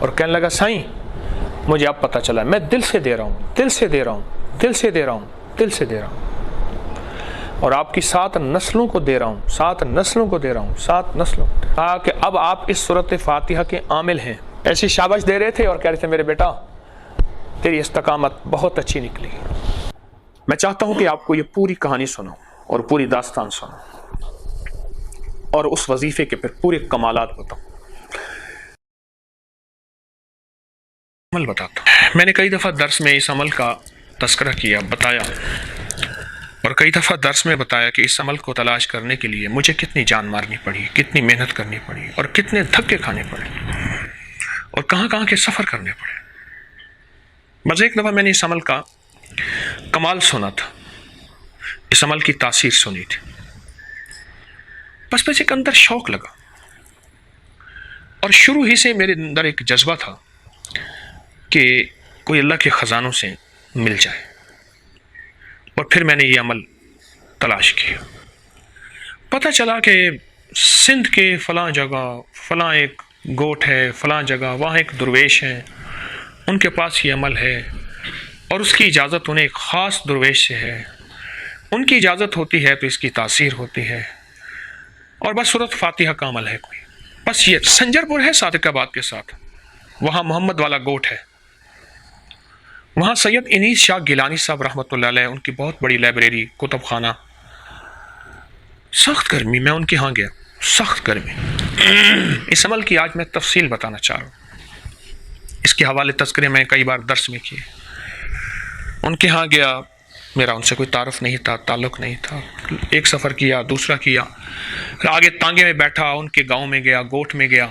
اور کہنے لگا سائیں مجھے اب پتہ چلا میں دل سے دے رہا ہوں، دل سے دے رہا ہوں، دل سے دے رہا ہوں، دل سے دے رہا ہوں، اور آپ کی 7 نسلوں کو دے رہا ہوں، 7 نسلوں کو دے رہا ہوں، 7 نسلوں، کہا کہ اب آپ اس سورۃ فاتحہ کے عامل ہیں۔ ایسی شاباش دے رہے تھے اور کہہ رہے تھے میرے بیٹا تیری استقامت بہت اچھی نکلی۔ میں چاہتا ہوں کہ آپ کو یہ پوری کہانی سناؤں اور پوری داستان سناؤں اور اس وظیفے کے پھر پورے کمالات بتاؤں۔ عمل بتاتا ہوں۔ میں نے کئی دفعہ درس میں اس عمل کا تذکرہ کیا، بتایا، اور کئی دفعہ درس میں بتایا کہ اس عمل کو تلاش کرنے کے لیے مجھے کتنی جان مارنی پڑی، کتنی محنت کرنی پڑی، اور کتنے دھکے کھانے پڑے، اور کہاں کہاں کے سفر کرنے پڑے۔ بس ایک دفعہ میں نے اس عمل کا کمال سنا تھا، اس عمل کی تاثیر سنی تھی، بس ایک اندر شوق لگا، اور شروع ہی سے میرے اندر ایک جذبہ تھا کہ کوئی اللہ کے خزانوں سے مل جائے، اور پھر میں نے یہ عمل تلاش کیا۔ پتہ چلا کہ سندھ کے فلاں جگہ فلاں ایک گوٹ ہے، فلاں جگہ وہاں ایک درویش ہے، ان کے پاس یہ عمل ہے، اور اس کی اجازت انہیں ایک خاص درویش سے ہے، ان کی اجازت ہوتی ہے تو اس کی تاثیر ہوتی ہے، اور بس سورۃ فاتحہ کا عمل ہے کوئی، بس یہ سنجر پور ہے صادق آباد کے ساتھ، وہاں محمد والا گوٹ ہے، وہاں سید انیس شاہ گیلانی صاحب رحمۃ اللہ علیہ ان کی بہت بڑی لائبریری، کتب خانہ، سخت گرمی میں ان کے ہاں گیا، سخت گرمی۔ اس عمل کی آج میں تفصیل بتانا چاہ رہا ہوں، اس کے حوالے تذکرے میں کئی بار درس میں کیے۔ ان کے ہاں گیا، میرا ان سے کوئی تعارف نہیں تھا، تعلق نہیں تھا، ایک سفر کیا، دوسرا کیا، پھر آگے تانگے میں بیٹھا، ان کے گاؤں میں گیا، گوٹ میں گیا،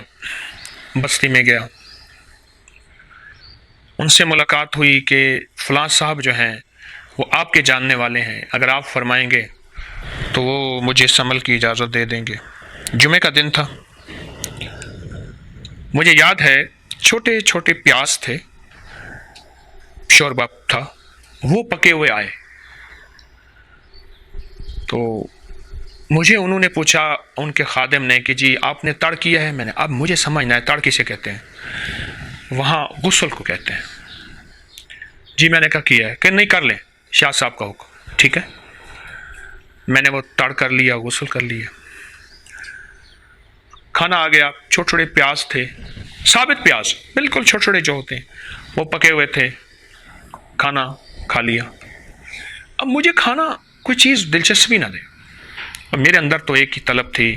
بستی میں گیا، ان سے ملاقات ہوئی کہ فلاں صاحب جو ہیں وہ آپ کے جاننے والے ہیں، اگر آپ فرمائیں گے تو وہ مجھے اس عمل کی اجازت دے دیں گے۔ جمعے کا دن تھا، مجھے یاد ہے چھوٹے چھوٹے پیاز تھے، شوربہ تھا، وہ پکے ہوئے آئے، تو مجھے انہوں نے پوچھا، ان کے خادم نے، کہ جی آپ نے تڑ کیا ہے؟ میں نے، اب مجھے سمجھنا ہے تڑ کسے کہتے ہیں، وہاں غسل کو کہتے ہیں۔ جی میں نے کہا کیا ہے، کہ نہیں کر لیں، شاہ صاحب کا حکم، ٹھیک ہے۔ میں نے وہ تڑ کر لیا، غسل کر لیا، کھانا آ گیا، چھوٹے چھوٹے پیاز تھے، ثابت پیاز بالکل چھوٹے چھوٹے جو ہوتے ہیں، وہ پکے ہوئے تھے، کھانا کھا لیا۔ اب مجھے کھانا کوئی چیز دلچسپی نہ دے، اور میرے اندر تو ایک ہی طلب تھی،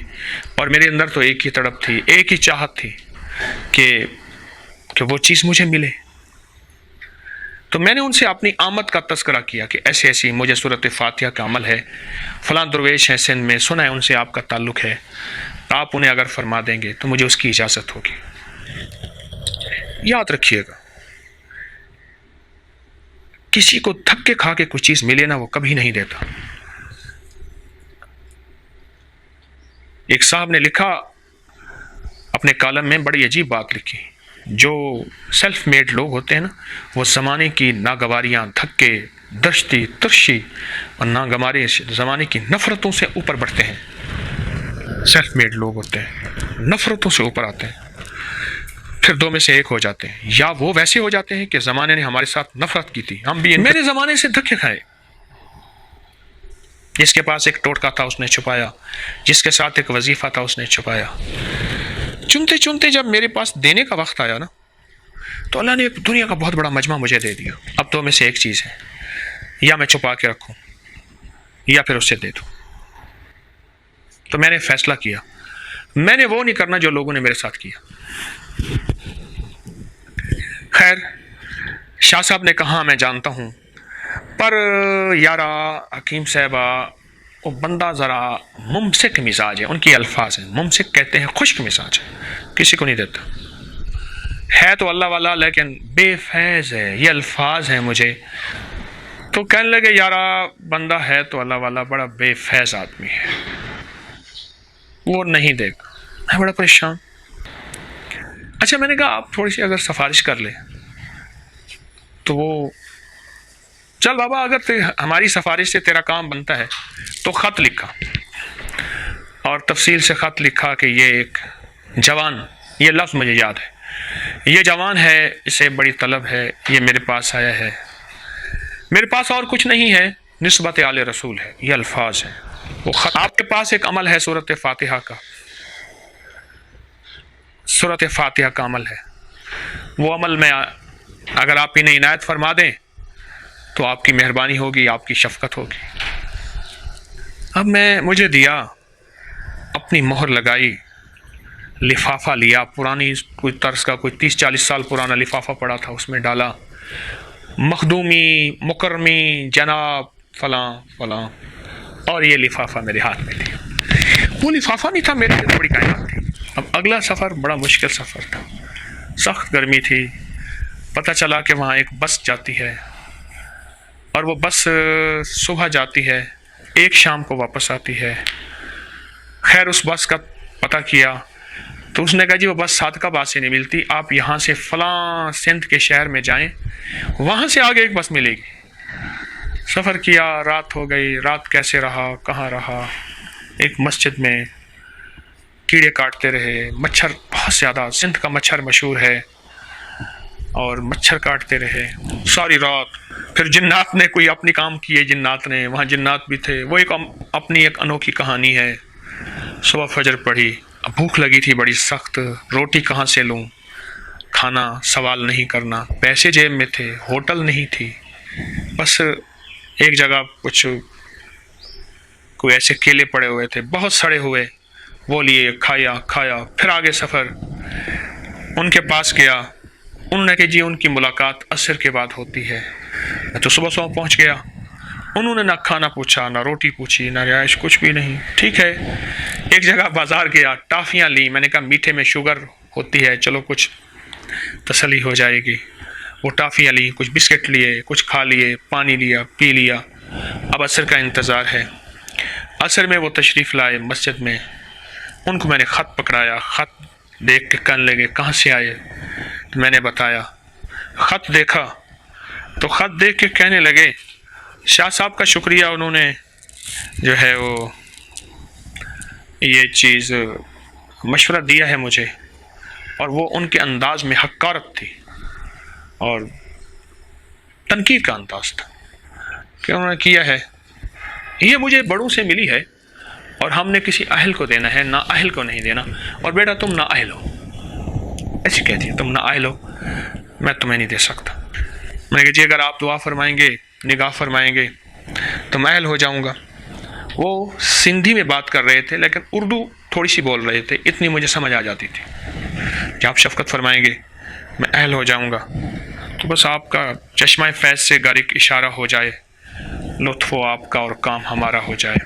اور میرے اندر تو ایک ہی تڑپ تھی، ایک ہی چاہت تھی کہ وہ چیز مجھے ملے۔ تو میں نے ان سے اپنی آمد کا تذکرہ کیا کہ ایسے ایسی مجھے سورۃ فاتحہ کا عمل ہے، فلاں درویش ہیں سندھ میں، سنا ہے ان سے آپ کا تعلق ہے، آپ انہیں اگر فرما دیں گے تو مجھے اس کی اجازت ہوگی۔ یاد رکھیے گا، کسی کو دھکے کھا کے کوئی چیز ملے نا، وہ کبھی نہیں دیتا۔ ایک صاحب نے لکھا اپنے کالم میں، بڑی عجیب بات لکھی، جو سیلف میڈ لوگ ہوتے ہیں نا، وہ زمانے کی ناگواریاں، دھکے، دشتی، ترشی اور ناگواری زمانے کی نفرتوں سے اوپر بڑھتے ہیں۔ سیلف میڈ لوگ ہوتے ہیں، نفرتوں سے اوپر آتے ہیں، پھر دو میں سے ایک ہو جاتے ہیں، یا وہ ویسے ہو جاتے ہیں کہ زمانے نے ہمارے ساتھ نفرت کی تھی، ہم بھی میرے زمانے سے دھکے کھائے۔ جس کے پاس ایک ٹوٹکا تھا اس نے چھپایا، جس کے ساتھ ایک وظیفہ تھا اس نے چھپایا، چنتے چنتے جب میرے پاس دینے کا وقت آیا نا، تو اللہ نے ایک دنیا کا بہت بڑا مجمع مجھے دے دیا۔ اب دو میں سے ایک چیز ہے، یا میں چھپا کے رکھوں یا پھر اسے دے دوں۔ تو میں نے فیصلہ کیا، میں نے وہ نہیں کرنا جو لوگوں نے میرے ساتھ کیا۔ خیر، شاہ صاحب نے کہا میں جانتا ہوں، پر یارا حکیم صاحبہ، وہ بندہ ذرا ممسک مزاج ہے، ان کی الفاظ ہیں، ممسک کہتے ہیں خشک مزاج ہے، کسی کو نہیں دیتا، ہے تو اللہ والا لیکن بے فیض ہے، یہ الفاظ ہیں مجھے۔ تو کہنے لگے یارا بندہ ہے تو اللہ والا، بڑا بے فیض آدمی ہے، وہ نہیں دے گا۔ میں بڑا پریشان۔ اچھا میں نے کہا آپ تھوڑی سی اگر سفارش کر لے تو وہ، چل بابا اگر ہماری سفارش سے تیرا کام بنتا ہے تو خط لکھا، اور تفصیل سے خط لکھا کہ یہ ایک جوان، یہ لفظ مجھے یاد ہے، یہ جوان ہے، اسے بڑی طلب ہے، یہ میرے پاس آیا ہے، میرے پاس اور کچھ نہیں ہے، نسبت آل رسول ہے، یہ الفاظ ہیں۔ وہ آپ کے پاس ایک عمل ہے سورۃ فاتحہ کا، سورۃ فاتحہ کا عمل ہے، وہ عمل میں اگر آپ انہیں عنایت فرما دیں تو آپ کی مہربانی ہوگی، آپ کی شفقت ہوگی۔ اب مجھے دیا، اپنی مہر لگائی، لفافہ لیا، پرانی کوئی طرز کا کوئی 30-40 سال پرانا لفافہ پڑا تھا، اس میں ڈالا، مخدومی، مکرمی، جناب فلاں فلاں، اور یہ لفافہ میرے ہاتھ میں تھی۔ وہ لفافہ نہیں تھا، میرے لیے بڑی کائنات تھی۔ اب اگلا سفر بڑا مشکل سفر تھا، سخت گرمی تھی، پتہ چلا کہ وہاں ایک بس جاتی ہے، اور وہ بس صبح جاتی ہے، ایک شام کو واپس آتی ہے۔ خیر اس بس کا پتہ کیا تو اس نے کہا جی وہ بس صادقہ آباد سے نہیں ملتی، آپ یہاں سے فلاں سندھ کے شہر میں جائیں، وہاں سے آگے ایک بس ملے گی۔ سفر کیا، رات ہو گئی، رات کیسے رہا، کہاں رہا، ایک مسجد میں کیڑے کاٹتے رہے، مچھر بہت زیادہ، سندھ کا مچھر مشہور ہے، اور مچھر کاٹتے رہے ساری رات۔ پھر جنات نے کوئی اپنی کام کیے، جنات نے، وہاں جنات بھی تھے، وہ اپنی ایک انوکھی کہانی ہے۔ صبح فجر پڑھی، بھوک لگی تھی بڑی سخت، روٹی کہاں سے لوں، کھانا سوال نہیں کرنا، پیسے جیب میں تھے، ہوٹل نہیں تھی، بس ایک جگہ کچھ کوئی ایسے کیلے پڑے ہوئے تھے بہت سڑے ہوئے، وہ لیے، کھایا، پھر آگے سفر۔ ان کے پاس گیا، انہوں نے کہ جی ان کی ملاقات عصر کے بعد ہوتی ہے۔ میں تو صبح پہنچ گیا، انہوں نے نہ کھانا پوچھا، نہ روٹی پوچھی، نہ رہائش، کچھ بھی نہیں۔ ٹھیک ہے، ایک جگہ بازار گیا، ٹافیاں لی، میں نے کہا میٹھے میں شوگر ہوتی ہے، چلو کچھ تسلی ہو جائے گی۔ وہ ٹافیاں لی، کچھ بسکٹ لیے، کچھ کھا لیے، پانی لیا، پی لیا۔ اب عصر کا انتظار ہے۔ عصر میں وہ تشریف لائے مسجد میں، ان کو میں نے خط پکڑایا، خط دیکھ کے کہنے لگے کہاں سے آئے؟ میں نے بتایا، خط دیکھا تو خط دیکھ کے کہنے لگے شاہ صاحب کا شکریہ، انہوں نے جو ہے وہ یہ چیز مشورہ دیا ہے مجھے، اور وہ ان کے انداز میں حقارت تھی اور تنقید کا انداز تھا کہ انہوں نے کیا ہے، یہ مجھے بڑوں سے ملی ہے اور ہم نے کسی اہل کو دینا ہے، نہ اہل کو نہیں دینا، اور بیٹا تم نہ اہل ہو، ایسی کہتی ہے، تم نہ اہل ہو، میں تمہیں نہیں دے سکتا۔ میں نے کہا جی اگر آپ دعا فرمائیں گے، نگاہ فرمائیں گے تو میں اہل ہو جاؤں گا۔ وہ سندھی میں بات کر رہے تھے لیکن اردو تھوڑی سی بول رہے تھے، اتنی مجھے سمجھ آ جاتی تھی کہ آپ شفقت فرمائیں گے میں اہل ہو جاؤں گا، تو بس آپ کا چشمہ فیض سے گر ایک اشارہ ہو جائے، لطف ہو آپ کا اور کام ہمارا ہو جائے،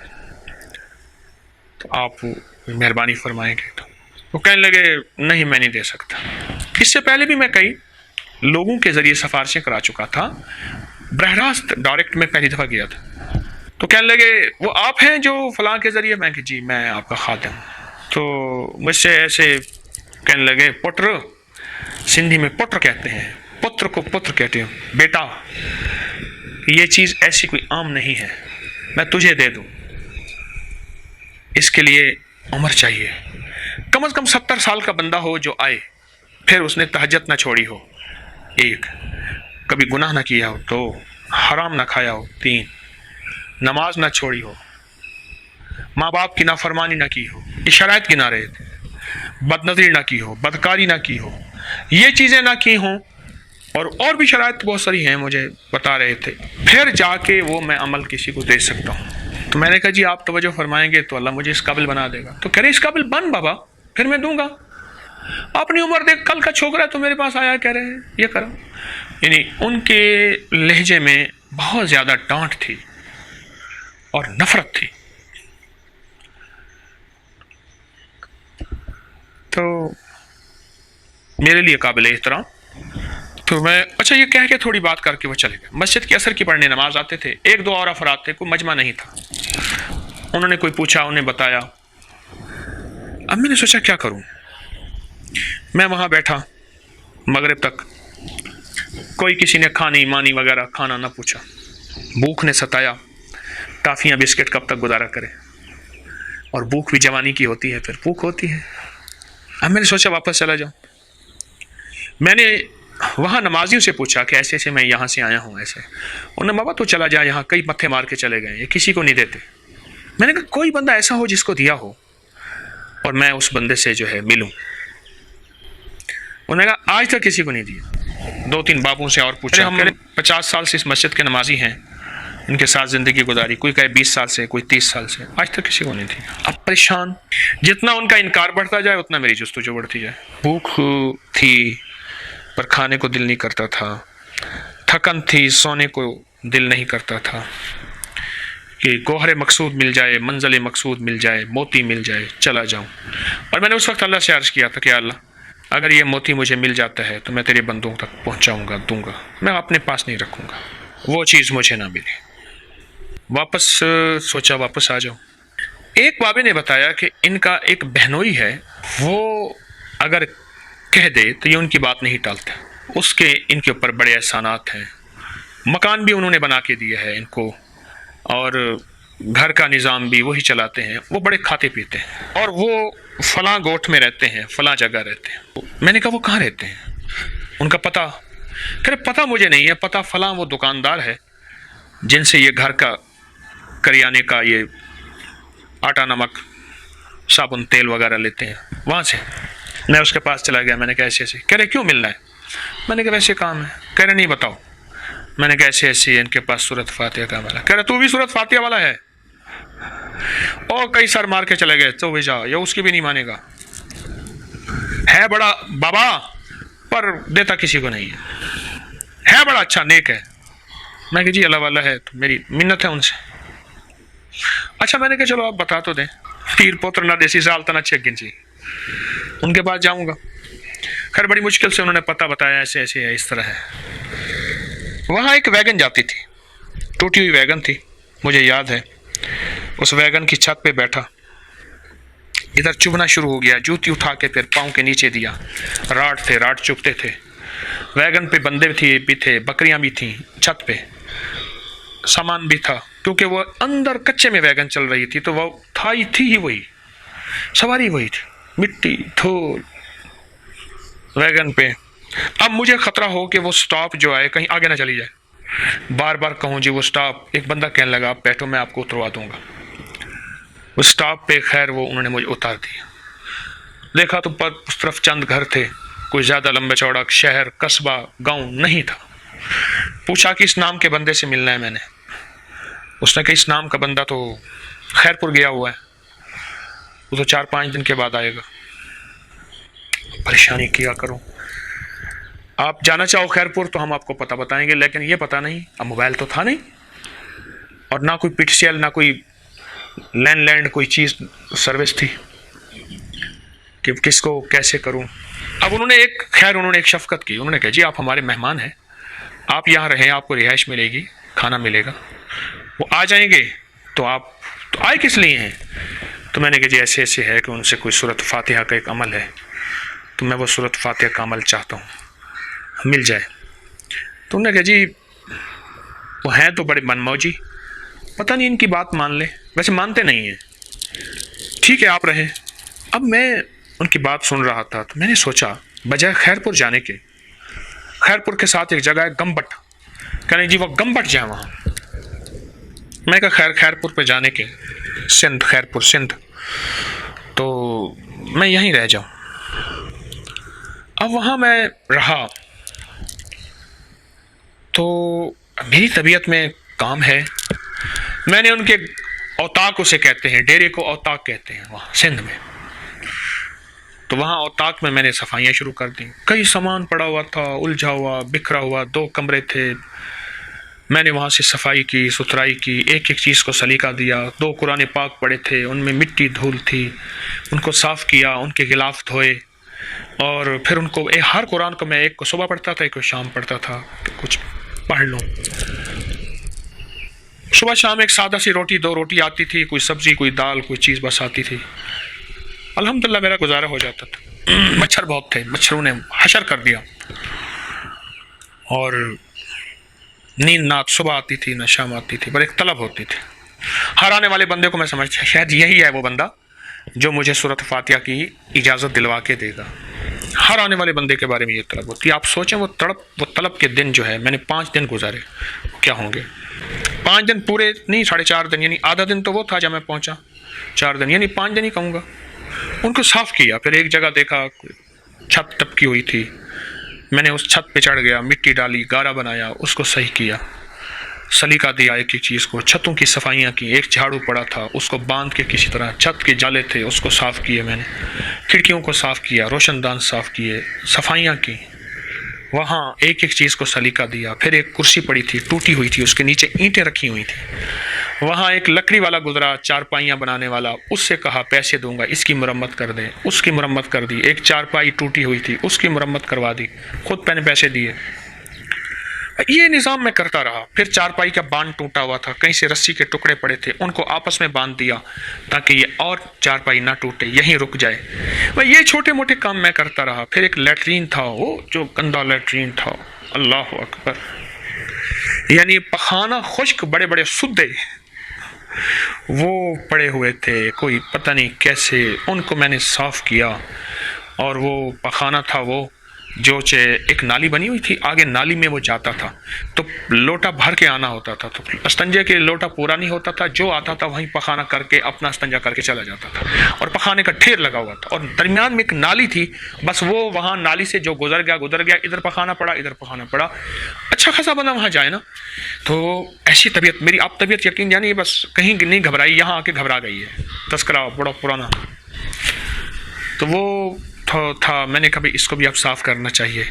تو آپ مہربانی فرمائیں گے۔ تو وہ کہنے لگے نہیں میں نہیں دے سکتا۔ اس سے پہلے بھی میں کئی لوگوں کے ذریعے سفارشیں کرا چکا تھا، براہ راست ڈائریکٹ میں پہلی دفعہ گیا تھا، تو کہنے لگے وہ آپ ہیں جو فلاں کے ذریعے؟ میں کہ جی میں آپ کا خادم۔ تو مجھ سے ایسے کہنے لگے پٹر، سندھی میں پٹر کہتے ہیں، پتر کو پتر کہتے ہیں، بیٹا یہ چیز ایسی کوئی عام نہیں ہے، میں تجھے دے دوں، اس کے لیے عمر چاہیے، کم از کم 70 سال کا بندہ ہو جو آئے، پھر اس نے تہجد نہ چھوڑی ہو، 1 کبھی گناہ نہ کیا ہو، 2 حرام نہ کھایا ہو، 3 نماز نہ چھوڑی ہو، ماں باپ کی نافرمانی نہ کی ہو، یہ شرائط گنا رہے تھے، بد نظری نہ کی ہو، بدکاری نہ کی ہو، یہ چیزیں نہ کی ہوں، اور بھی شرائط بہت ساری ہیں مجھے بتا رہے تھے، پھر جا کے وہ میں عمل کسی کو دے سکتا ہوں۔ تو میں نے کہا جی آپ توجہ فرمائیں گے تو اللہ مجھے اس قابل بنا دے گا۔ تو کہہ رہے اس قابل بن بابا، پھر میں دوں گا، اپنی عمر دیکھ، کل کا چھوکرا تو میرے پاس آیا کہہ رہے ہیں یہ کرو۔ یعنی ان کے لہجے میں بہت زیادہ ڈانٹ تھی اور نفرت تھی۔ تو میرے لیے قابل احترام، تو میں اچھا یہ کہہ کے تھوڑی بات کر کے وہ چلے گئے۔ مسجد کی عصر کی پڑھنے نماز آتے تھے، 1-2 اور افراد تھے، کوئی مجمع نہیں تھا۔ انہوں نے کوئی پوچھا، انہیں بتایا۔ اب میں نے سوچا کیا کروں، میں وہاں بیٹھا مغرب تک، کوئی کسی نے کھانی مانی وغیرہ کھانا نہ پوچھا، بھوک نے ستایا، ٹافیاں بسکٹ کب تک گزارا کرے، اور بھوک بھی جوانی کی ہوتی ہے، پھر بھوک ہوتی ہے۔ اب میں نے سوچا واپس چلا جاؤں، میں نے وہاں نمازیوں سے پوچھا کہ ایسے ایسے میں یہاں سے آیا ہوں ایسے. انہوں نے بابا تو چلا جا, یہاں کئی متھے مار کے چلے گئے, یہ کسی کو نہیں دیتے. میں نے کہا کوئی بندہ ایسا ہو جس کو دیا ہو اور میں اس بندے سے جو ہے ملوں. انہوں نے کہا آج تک کسی کو نہیں دیا. 2-3 بابوں سے اور پوچھا. ہم 50 سال سے اس مسجد کے نمازی ہیں, ان کے ساتھ زندگی گزاری, کوئی کہے 20 سال سے, کوئی 30 سال سے, آج تک کسی کو نہیں دیا. اب پریشان, جتنا ان کا انکار بڑھتا جائے اتنا میری جستجو بڑھتی جائے. بھوک تھی پر کھانے کو دل نہیں کرتا تھا, تھکن تھی سونے کو دل نہیں کرتا تھا, کہ گوہر مقصود مل جائے, منزل مقصود مل جائے, موتی مل جائے, چلا جاؤں. اور میں نے اس وقت اللہ سے عرض کیا تھا کہ اللہ اگر یہ موتی مجھے مل جاتا ہے تو میں تیرے بندوں تک پہنچاؤں گا, دوں گا, میں اپنے پاس نہیں رکھوں گا, وہ چیز مجھے نہ ملے. واپس سوچا واپس آ جاؤں. ایک بابے نے بتایا کہ ان کا ایک بہنوئی ہے, وہ اگر کہہ دے تو یہ ان کی بات نہیں ٹالتا, اس کے ان کے اوپر بڑے احسانات ہیں, مکان بھی انہوں نے بنا کے دیا ہے ان کو, اور گھر کا نظام بھی وہی چلاتے ہیں, وہ بڑے کھاتے پیتے ہیں, اور وہ فلاں گوٹھ میں رہتے ہیں, فلاں جگہ رہتے ہیں. میں نے کہا وہ کہاں رہتے ہیں, ان کا پتہ, کہ پتہ مجھے نہیں ہے, پتہ فلاں وہ دکاندار ہے جن سے یہ گھر کا کریانے کا یہ آٹا نمک صابن تیل وغیرہ لیتے ہیں, وہاں سے. میں اس کے پاس چلا گیا, میں نے کہا ایسے ایسے. کہہ رہے کیوں ملنا ہے؟ میں نے کہا ویسے کام ہے. کہہ رہے نہیں بتاؤ. میں نے کہا ایسے ایسے ان کے پاس سورۃ فاتحہ کا عمل ہے. کہہ رہے تو بھی سورۃ فاتحہ والا ہے, اور کئی سر مار کے چلے گئے. تو بھیجا یہ اس کی بھی نہیں مانے گا, ہے بڑا بابا پر دیتا کسی کو نہیں ہے بڑا اچھا نیک ہے. میں کہ جی اللہ والا ہے, تو میری منت ہے ان سے. اچھا میں نے کہا چلو آپ بتا تو دیں. پیر پوتر نہ دیسی سال تنا چیک گنچی, ان کے پاس جاؤں گا. خیر بڑی مشکل سے انہوں نے پتہ بتایا, ایسے ایسے ہے, اس طرح ہے. وہاں ایک ویگن جاتی تھی, ٹوٹی ہوئی ویگن تھی, مجھے یاد ہے. اس ویگن کی چھت پہ بیٹھا, ادھر چبھنا شروع ہو گیا, جوتی اٹھا کے پھر پاؤں کے نیچے دیا. راڈ تھے, راڈ چبھتے تھے. ویگن پہ بندے بھی تھے, بکریاں بھی تھیں, چھت پہ سامان بھی تھا, کیونکہ وہ اندر کچے میں ویگن چل رہی تھی, تو وہ تھی ہی وہی, سواری وہی تھی, مٹی دھول ویگن پہ. اب مجھے خطرہ ہو کہ وہ سٹاپ جو آئے کہیں آگے نہ چلی جائے. بار بار کہوں جی وہ سٹاپ. ایک بندہ کہنے لگا آپ بیٹھو میں آپ کو اتروا دوں گا. وہ سٹاپ پہ خیر وہ انہوں نے مجھے اتار دیا. دیکھا تو اس طرف چند گھر تھے, کوئی زیادہ لمبے چوڑا شہر قصبہ گاؤں نہیں تھا. پوچھا کہ اس نام کے بندے سے ملنا ہے میں نے. اس نے کہا اس نام کا بندہ تو خیر پور گیا ہوا ہے, وہ تو 4-5 دن کے بعد آئے گا. پریشانی کیا کروں. آپ جانا چاہو خیر پور تو ہم آپ کو پتہ بتائیں گے, لیکن یہ پتہ نہیں, اب موبائل تو تھا نہیں, اور نہ کوئی پی ٹی سی ایل, نہ کوئی لینڈ لینڈ کوئی چیز سروس تھی کہ کس کو کیسے کروں. اب انہوں نے ایک شفقت کی. انہوں نے کہا جی آپ ہمارے مہمان ہیں, آپ یہاں رہیں, آپ کو رہائش ملے گی, کھانا ملے گا. وہ آ جائیں گے تو آپ تو آئے کس لیے ہیں؟ تو میں نے کہا جی ایسے ایسے ہے کہ ان سے کوئی سورۃ فاتحہ کا ایک عمل ہے, تو میں وہ سورۃ فاتحہ کا عمل چاہتا ہوں, مل جائے. تو انہوں نے کہا جی وہ ہیں تو بڑے من موجی, پتہ نہیں ان کی بات مان لیں, ویسے مانتے نہیں ہیں. ٹھیک ہے آپ رہیں. اب میں ان کی بات سن رہا تھا, تو میں نے سوچا بجائے خیر پور جانے کے, خیر پور کے ساتھ ایک جگہ ہے گمبٹ, کہہ رہے جی وہ گمبٹ جائیں وہاں. میں کہا خیر پور پہ جانے کے, سندھ, خیر پور سندھ, تو میں یہیں رہ جاؤں. اب وہاں میں رہا تو میری طبیعت میں کام ہے. میں نے ان کے اوتاق اسے کہتے ہیں, ڈیرے کو اوتاق کہتے ہیں وہاں سندھ میں. تو وہاں اوتاق میں نے صفائیاں شروع کر دیں. کئی سامان پڑا ہوا تھا, الجھا ہوا, بکھرا ہوا, 2 کمرے تھے. میں نے وہاں سے صفائی کی, ستھرائی کی, ایک ایک چیز کو سلیقہ دیا. 2 قرآن پاک پڑے تھے, ان میں مٹی دھول تھی, ان کو صاف کیا, ان کے غلاف دھوئے, اور پھر ان کو ہر قرآن کو میں ایک کو صبح پڑھتا تھا, ایک کو شام پڑھتا تھا, کہ کچھ پڑھ لوں. صبح شام ایک سادہ سی روٹی, 2 روٹی آتی تھی, کوئی سبزی, کوئی دال, کوئی چیز بس آتی تھی. الحمدللہ میرا گزارا ہو جاتا تھا. مچھر بہت تھے, مچھروں نے حشر کر دیا, اور نیند نہ صبح آتی تھی نہ شام آتی تھی, پر ایک طلب ہوتی تھی. ہر آنے والے بندے کو میں سمجھتا شاید یہی ہے وہ بندہ جو مجھے سورۃ فاتحہ کی اجازت دلوا کے دے گا. ہر آنے والے بندے کے بارے میں یہ طلب ہوتی ہے. آپ سوچیں وہ طلب کے دن جو ہے میں نے 5 دن گزارے کیا ہوں گے. 5 دن پورے نہیں، 4.5 دن، یعنی آدھا دن تو وہ تھا جب میں پہنچا، 4 دن یعنی 5 دن ہی کہوں گا. ان کو صاف کیا، پھر ایک جگہ دیکھا چھت ٹپکی ہوئی تھی، میں نے اس چھت پہ چڑھ گیا، مٹی ڈالی، گارا بنایا، اس کو صحیح کیا، سلیقہ دیا ایک ایک چیز کو. چھتوں کی صفائیاں کی، ایک جھاڑو پڑا تھا اس کو باندھ کے کسی طرح، چھت کے جالے تھے اس کو صاف کیے میں نے، کھڑکیوں کو صاف کیا، روشن دان صاف کیے، صفائیاں کی، وہاں ایک ایک چیز کو سلیقہ دیا. پھر ایک کرسی پڑی تھی ٹوٹی ہوئی تھی، اس کے نیچے اینٹیں رکھی ہوئی تھیں، وہاں ایک لکڑی والا گزرا چارپائیاں بنانے والا، اس سے کہا پیسے دوں گا اس کی مرمت کر دیں، اس کی مرمت کر دی. ایک چارپائی ٹوٹی ہوئی تھی اس کی مرمت کروا دی، خود میں نے پیسے دیے. یہ نظام میں کرتا رہا. پھر چارپائی کا باندھ ٹوٹا ہوا تھا، کہیں سے رسی کے ٹکڑے پڑے تھے، ان کو آپس میں باندھ دیا تاکہ یہ اور چارپائی نہ ٹوٹے، یہیں رک جائے. یہ چھوٹے موٹے کام میں کرتا رہا. پھر ایک لیٹرین تھا، وہ جو گندا لیٹرین تھا، اللہ اکبر، یعنی پخانہ خشک، بڑے بڑے سدے وہ پڑے ہوئے تھے، کوئی پتہ نہیں کیسے، ان کو میں نے صاف کیا. اور وہ پخانہ تھا وہ جو ایک نالی بنی ہوئی تھی، آگے نالی میں وہ جاتا تھا تو لوٹا بھر کے آنا ہوتا تھا، تو استنجے کے لوٹا پورا نہیں ہوتا تھا، جو آتا تھا وہیں پخانہ کر کے اپنا استنجا کر کے چلا جاتا تھا، اور پخانے کا ڈھیر لگا ہوا تھا، اور درمیان میں ایک نالی تھی، بس وہ وہاں نالی سے جو گزر گیا، ادھر پخانہ پڑا ادھر پخانہ پڑا. اچھا خاصا بندہ وہاں جائے نا، تو ایسی طبیعت میری، آپ طبیعت یقین جانی بس کہیں نہیں گھبرائی، یہاں آ کے گھبرا گئی ہے. تذکرہ بڑا پرانا. تو وہ تھا، میں نے کہا اس کو بھی اب صاف کرنا چاہیے.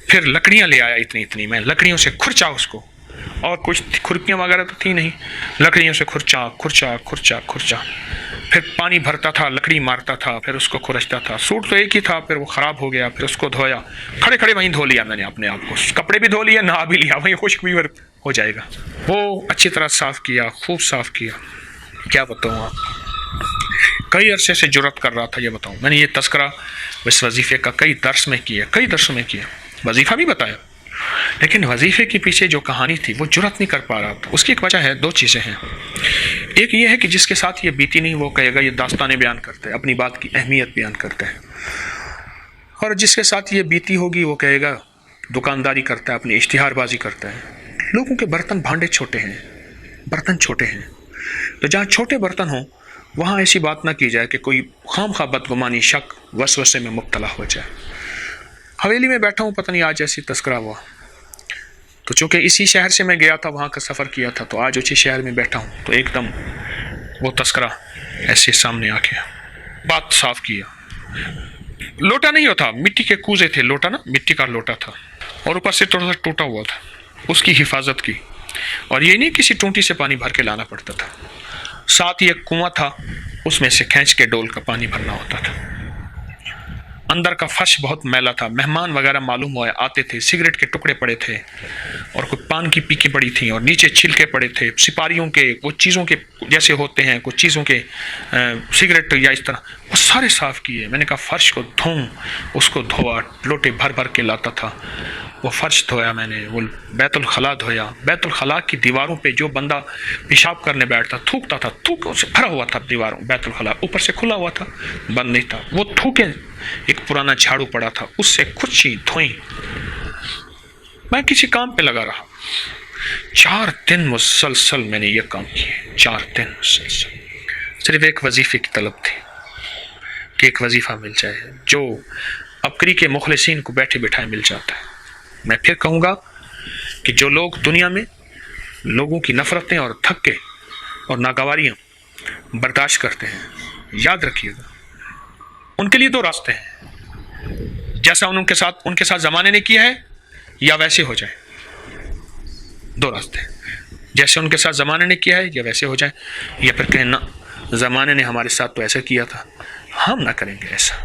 پھر لکڑیاں لے آیا اتنی میں لکڑیوں سے کھرچا اس کو، اور کچھ کھرپیاں وغیرہ تو تھی نہیں، لکڑیوں سے کھرچا. پھر پانی بھرتا تھا، لکڑی مارتا تھا، پھر اس کو کھرچتا تھا. سوٹ تو ایک ہی تھا، پھر وہ خراب ہو گیا، پھر اس کو دھویا، کھڑے وہیں دھو لیا میں نے اپنے آپ کو، کپڑے بھی دھو لیا، نہا بھی لیا، وہیں خشک بھی ہو جائے گا. وہ اچھی طرح صاف کیا، خوب صاف کیا. کیا بتاؤں آپ، کئی عرصے سے جرات کر رہا تھا. یہ بتاؤں میں نے یہ تذکرہ اس وظیفے کا کئی درسوں میں کیا، وظیفہ بھی بتایا، لیکن وظیفے کے پیچھے جو کہانی تھی وہ جرات نہیں کر پا رہا تھا. اس کی ایک وجہ ہے، 2 چیزیں ہیں. ایک یہ ہے کہ جس کے ساتھ یہ بیتی نہیں وہ کہے گا یہ داستانیں بیان کرتے ہیں، اپنی بات کی اہمیت بیان کرتے ہیں، اور جس کے ساتھ یہ بیتی ہوگی وہ کہے گا دکانداری کرتا ہے، اپنی اشتہار بازی کرتا ہے. لوگوں کے بھانڈے چھوٹے ہیں، برتن چھوٹے ہیں، تو جہاں چھوٹے برتن ہوں وہاں ایسی بات نہ کی جائے کہ کوئی خام خواہ بدگمانی، شک، وسوسے میں مبتلا ہو جائے. حویلی میں بیٹھا ہوں، پتہ نہیں آج ایسی تذکرہ ہوا، تو چونکہ اسی شہر سے میں گیا تھا، وہاں کا سفر کیا تھا، تو آج اسی شہر میں بیٹھا ہوں، تو ایک دم وہ تذکرہ ایسے سامنے آ گیا. بات صاف کیا. لوٹا نہیں ہوتا، مٹی کے کوزے تھے، لوٹا نا مٹی کا لوٹا تھا، اور اوپر سے تھوڑا سا ٹوٹا ہوا تھا، اس کی حفاظت کی. اور یہ نہیں کسی ٹونٹی سے پانی بھر کے لانا پڑتا تھا، ساتھ ہی ایک کنواں تھا، اس میں سے کھینچ کے ڈول کا پانی بھرنا ہوتا تھا. اندر کا فرش بہت میلا تھا، مہمان وغیرہ معلوم ہوئے آتے تھے، سگریٹ کے ٹکڑے پڑے تھے، اور کوئی پان کی پیکی پڑی تھیں، اور نیچے چھلکے پڑے تھے سپاریوں کے، وہ چیزوں کے جیسے ہوتے ہیں کچھ چیزوں کے، سگریٹ یا اس طرح، وہ سارے صاف کیے. میں نے کہا فرش کو دھوؤں، اس کو دھویا، لوٹے بھر کے لاتا تھا، وہ فرش دھویا میں نے، وہ بیت الخلاء دھویا. بیت الخلاء کی دیواروں پہ جو بندہ پیشاب کرنے بیٹھتا تھوکتا تھا، تھوک سے بھرا ہوا تھا دیواروں، بیت الخلاء اوپر سے کھلا ہوا تھا، بند نہیں تھا، وہ تھوکے. ایک پرانا جھاڑو پڑا تھا، اس سے کھچی دھوئی. میں کسی کام پہ لگا رہا، 4 دن مسلسل میں نے یہ کام کیے، 4 دن مسلسل. صرف ایک وظیفے کی طلب تھی کہ ایک وظیفہ مل جائے جو عبقری کے مخلصین کو بیٹھے بٹھائے مل جاتا ہے. میں پھر کہوں گا کہ جو لوگ دنیا میں لوگوں کی نفرتیں اور دھکے اور ناگواریاں برداشت کرتے ہیں، یاد رکھیے گا ان کے لیے 2 راستے ہیں، جیسا ان کے ساتھ زمانے نے کیا ہے یا ویسے ہو جائے. 2 راستے ہیں، جیسے ان کے ساتھ زمانے نے کیا ہے یا ویسے ہو جائے، یا پھر کہیں نہ زمانے نے ہمارے ساتھ تو ایسا کیا تھا، ہم نہ کریں گے ایسا.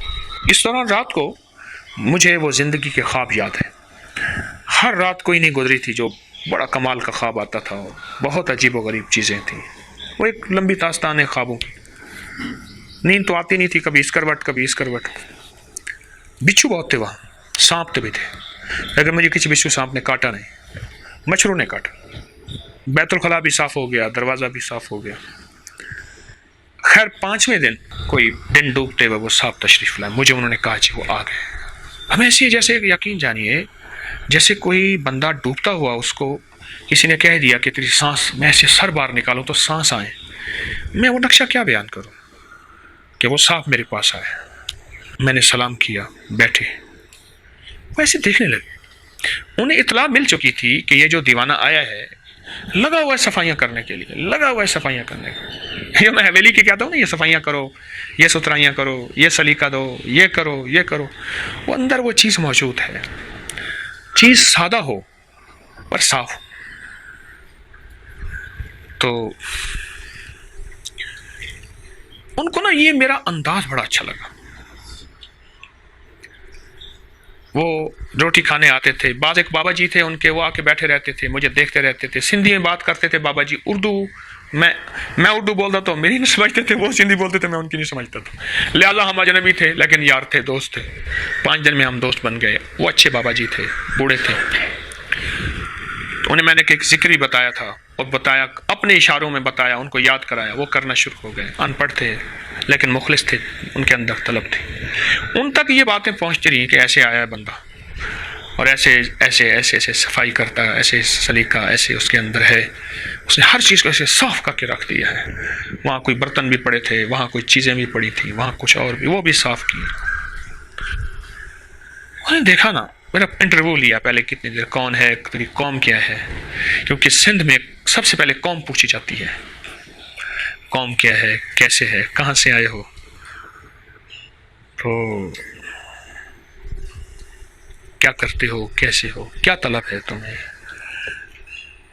اس دوران رات کو مجھے وہ زندگی کے خواب یاد ہیں. ہر رات کوئی نہیں گزری تھی جو بڑا کمال کا خواب آتا تھا، اور بہت عجیب و غریب چیزیں تھیں. وہ ایک لمبی داستان ہے خوابوں کی. نیند تو آتی نہیں تھی، کبھی اس کروٹ کبھی اس کروٹ. بچھو بہت تھے وہاں، سانپ بھی تھے، لیکن مجھے کسی بچھو سانپ نے کاٹا نہیں، مچھروں نے کاٹا. بیت الخلاء بھی صاف ہو گیا، دروازہ بھی صاف ہو گیا. خیر 5ویں دن کوئی دن ڈوبتے ہوئے وہ صاحب تشریف لائے، مجھے انہوں نے کہا جی وہ آ گئے. ہم ایسے جیسے یقین جانیے جیسے کوئی بندہ ڈوبتا ہوا اس کو کسی نے کہہ دیا کہ تیری سانس میں ایسے سر باہر نکالوں تو سانس آئے، میں وہ نقشہ کیا بیان کروں کہ وہ صاف میرے پاس آئے، میں نے سلام کیا، بیٹھے، وہ ایسے دیکھنے لگے۔ انہیں اطلاع مل چکی تھی کہ یہ جو دیوانہ آیا ہے لگا ہوا ہے صفائیاں کرنے کے لیے، لگا ہوا ہے صفائیاں کرنے کے لیے۔ یہ میں حویلی کی کہتا ہوں نا، یہ صفائیاں کرو، یہ ستھرائیاں کرو، یہ سلیقہ دو، یہ کرو، یہ کرو، وہ اندر وہ چیز موجود ہے۔ چیز سادہ ہو پر صاف ہو۔ تو ان کو نا یہ میرا انداز بڑا اچھا لگا۔ وہ روٹی کھانے آتے تھے، بعض ایک بابا جی تھے ان کے، وہ آ کے بیٹھے رہتے تھے، مجھے دیکھتے رہتے تھے، سندھی میں بات کرتے تھے بابا جی، اردو میں اردو بولتا تو میری نہیں سمجھتے تھے، وہ سندھی بولتے تھے میں ان کی نہیں سمجھتا تھا، لہٰذا ہم اجنبی تھے لیکن یار تھے، دوست تھے۔ 5 دن میں ہم دوست بن گئے۔ وہ اچھے بابا جی تھے، بوڑھے تھے۔ انہیں میں نے ایک ذکری بتایا تھا اور بتایا، اپنے اشاروں میں بتایا، ان کو یاد کرایا، وہ کرنا شروع ہو گئے۔ ان پڑھ تھے لیکن مخلص تھے، ان کے اندر طلب تھی۔ ان تک یہ باتیں پہنچتی رہیں کہ ایسے آیا ہے بندہ اور ایسے ایسے ایسے ایسے صفائی کرتا ہے، ایسے سلیقہ ایسے اس کے اندر ہے، اس نے ہر چیز کو ایسے صاف کر کے رکھ دیا ہے۔ وہاں کوئی برتن بھی پڑے تھے، وہاں کوئی چیزیں بھی پڑی تھیں، وہاں کچھ اور بھی، وہ بھی صاف کی۔ انہوں نے دیکھا نا، میرا انٹرویو لیا پہلے کتنی دیر، کون ہے، تیری قوم کیا ہے، کیونکہ سندھ میں سب سے پہلے قوم پوچھی جاتی ہے، قوم کیا ہے، کیسے ہے، کہاں سے آئے ہو، تو کیا کرتے ہو، کیسے ہو، کیا طلب ہے تمہیں۔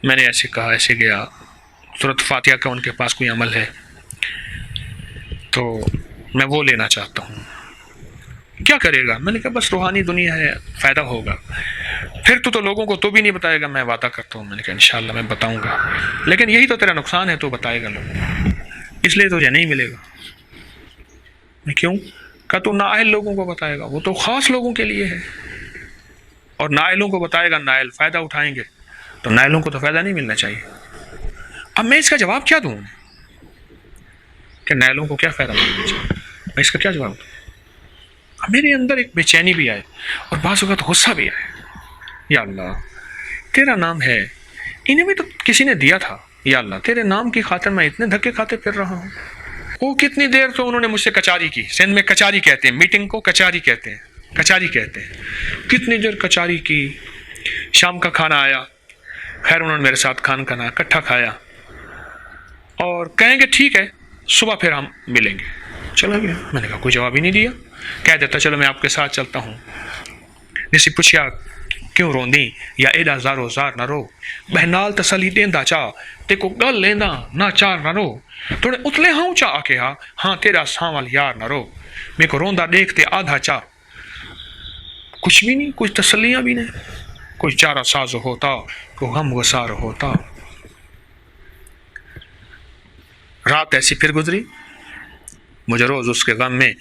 میں نے ایسے کہا، ایسے گیا، سورۃ فاتحہ کا ان کے پاس کوئی عمل ہے تو میں وہ لینا چاہتا ہوں۔ کیا کرے گا؟ میں نے کہا بس روحانی دنیا ہے، فائدہ ہوگا۔ پھر تو لوگوں کو تو بھی نہیں بتائے گا، میں وعدہ کرتا ہوں۔ میں نے کہا انشاءاللہ میں بتاؤں گا، لیکن یہی تو تیرا نقصان ہے، تو بتائے گا لوگ، اس لیے تجھے نہیں ملے گا۔ میں کیوں؟ کہا تو نااہل لوگوں کو بتائے گا، وہ تو خاص لوگوں کے لیے ہے، اور نااہلوں کو بتائے گا، نااہل فائدہ اٹھائیں گے، تو نااہلوں کو تو فائدہ نہیں ملنا چاہیے۔ اب میں اس کا جواب کیا دوں کہ نااہلوں کو کیا فائدہ ملنا چاہیے؟ میں اس کا کیا جواب دوں؟ اب میرے اندر ایک بے چینی بھی آئے اور بعض اوقات غصہ بھی آئے۔ یا اللہ تیرا نام ہے، انہیں بھی تو کسی نے دیا تھا، یا اللہ تیرے نام کی خاطر میں اتنے دھکے کھاتے پھر رہا ہوں۔ وہ کتنی دیر تو انہوں نے مجھ سے کچاری کی، سندھ میں کچاری کہتے ہیں، میٹنگ کو کچاری کہتے ہیں، کچاری کہتے ہیں، کتنی دیر کچاری کی۔ شام کا کھانا آیا، خیر انہوں نے میرے ساتھ کھانا کھانا اکٹھا کھایا، اور کہیں گے ٹھیک ہے صبح پھر ہم ملیں گے، چلا گیا۔ میں نے کہا کوئی جواب ہی نہیں دیا، کہہ دیتا چلو میں آپ کے ساتھ چلتا ہوں۔ جیسے پوچھیا کیوں روندی یا ایڈا زارو زار نہ رو، بہنال تسلی دیندا چا تے کو گل لیندا نہ چار نہ رو، تھوڑے اتلے ہاں چا آکھیا ہاں تیرا ساول یار نہ رو، میرے کو روندا دیکھتے آدھا چا، کچھ بھی نہیں، کچھ تسلیاں بھی نہیں، کوئی چارہ ساز ہوتا، کوئی غم گسار ہوتا۔ رات ایسی پھر گزری، مجھے روز اس کے غم میں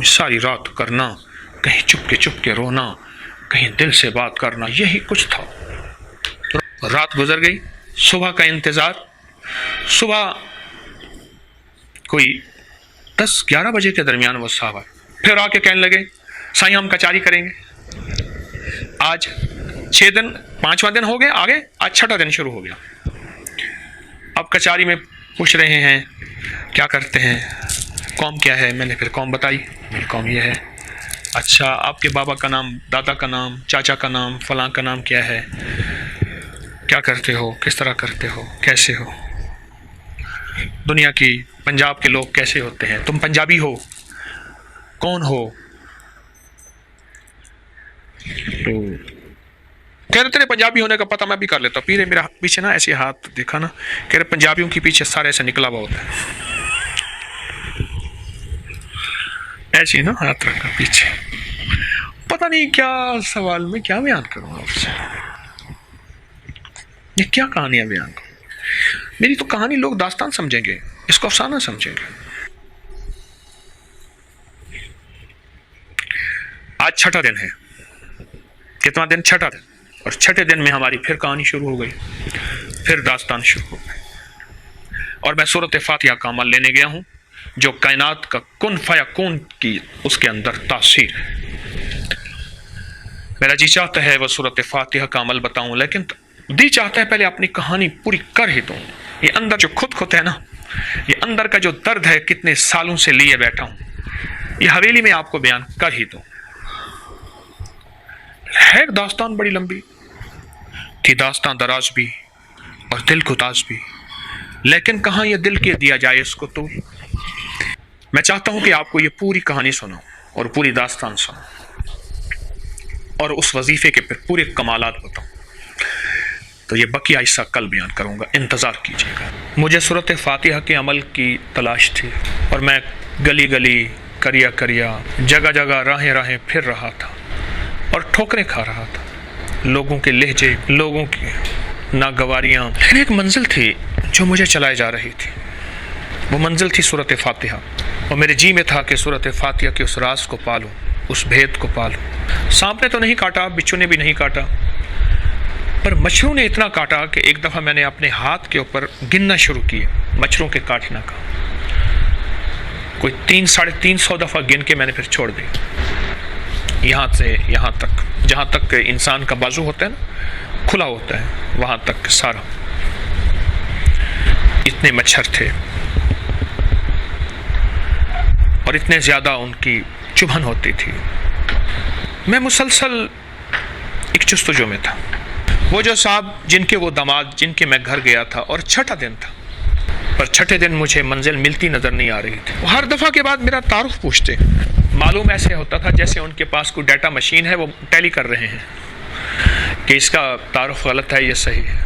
ساری رات کرنا، کہیں چپ کے رونا، کہیں دل سے بات کرنا، یہی کچھ تھا۔ رات گزر گئی، صبح کا انتظار، صبح کوئی 10-11 بجے کے درمیان وہ صاحب آئے، پھر آ کے کہنے لگے سائیں ہم کچاری کریں گے۔ آج 6 دن 5واں دن ہو گئے، آگے آج 6واں دن شروع ہو گیا۔ اب کچاری میں پوچھ رہے ہیں کیا کرتے ہیں، قوم کیا ہے۔ میں نے پھر قوم بتائی، میری قوم یہ ہے۔ اچھا آپ کے بابا کا نام، دادا کا نام، چاچا کا نام، فلاں کا نام کیا ہے، کیا کرتے ہو، کس طرح کرتے ہو، کیسے ہو، دنیا کی پنجاب کے لوگ کیسے ہوتے ہیں، تم پنجابی ہو، کون ہو، تو کہہ رہے تیرے پنجابی ہونے کا پتہ میں بھی کر لیتا ہوں۔ پیرے میرا پیچھے نا ایسے ہاتھ دیکھا نا، کہہ رہے پنجابیوں کے پیچھے سارے ایسے نکلا ہوا ہوتا ہے، ایسے نا ہاتھ رکھا پیچھے۔ پتہ نہیں کیا سوال میں کیا بیان کروں آپ سے، یہ کیا کہانیاں بیان کروں۔ میری تو کہانی لوگ داستان سمجھیں گے، اس کو افسانہ سمجھیں گے۔ آج 6واں دن ہے، کتنا دن؟ 6واں دن، اور 6 دن میں ہماری پھر کہانی شروع ہو گئی، پھر داستان شروع ہو گئی۔ اور میں سورۃ فاتحہ کا عمل لینے گیا ہوں، جو کائنات کا کن فیکون کی اس کے اندر تاثیر ہے۔ میرا جی چاہتا ہے وہ صورت فاتحہ کا عمل بتاؤں، لیکن دل چاہتا ہے پہلے اپنی کہانی پوری کر ہی دوں۔ یہ اندر جو خود ہے نا، یہ اندر کا جو درد ہے کتنے سالوں سے لیے بیٹھا ہوں، یہ حویلی میں آپ کو بیان کر ہی دوں۔ ہے داستان بڑی لمبی تھی، داستان دراز بھی اور دل کو تاز بھی، لیکن کہاں یہ دل کے دیا جائے اس کو طول۔ میں چاہتا ہوں کہ آپ کو یہ پوری کہانی سنو اور پوری داستان سنو اور اس وظیفے کے پھر پورے کمالات بتاؤں، تو یہ بقیہ حصہ کل بیان کروں گا، انتظار کیجیے گا۔ مجھے صورت فاتحہ کے عمل کی تلاش تھی اور میں گلی گلی، کریا جگہ جگہ، راہیں پھر رہا تھا اور ٹھوکریں کھا رہا تھا، لوگوں کے لہجے، لوگوں کی ناگواریاں۔ ایک منزل تھی جو مجھے چلائے جا رہی تھی، وہ منزل تھی صورت فاتحہ، اور میرے جی میں تھا کہ صورت فاتحہ کے اس راز کو پالوں، اس بھید کو پالوں۔ سانپ نے تو نہیں کاٹا، بچھو نے بھی نہیں کاٹا، پر مچھروں نے اتنا کاٹا کہ ایک دفعہ میں نے اپنے ہاتھ کے اوپر گننا شروع کیے مچھروں کے کاٹنا کا، کوئی 300-350 دفعہ گن کے میں نے پھر چھوڑ دی، یہاں سے یہاں تک، جہاں تک انسان کا بازو ہوتا ہے نا، کھلا ہوتا ہے، وہاں تک سارا، اتنے مچھر تھے اور اتنے زیادہ ان کی چبھن ہوتی تھی۔ میں مسلسل ایک جستجو میں تھا۔ وہ جو صاحب جن کے وہ داماد جن کے میں گھر گیا تھا، اور چھٹا دن تھا، پر چھٹے دن مجھے منزل ملتی نظر نہیں آ رہی تھی۔ وہ ہر دفعہ کے بعد میرا تعارف پوچھتے، معلوم ایسے ہوتا تھا جیسے ان کے پاس کوئی ڈیٹا مشین ہے، وہ ٹیلی کر رہے ہیں کہ اس کا تعارف غلط ہے یا صحیح ہے۔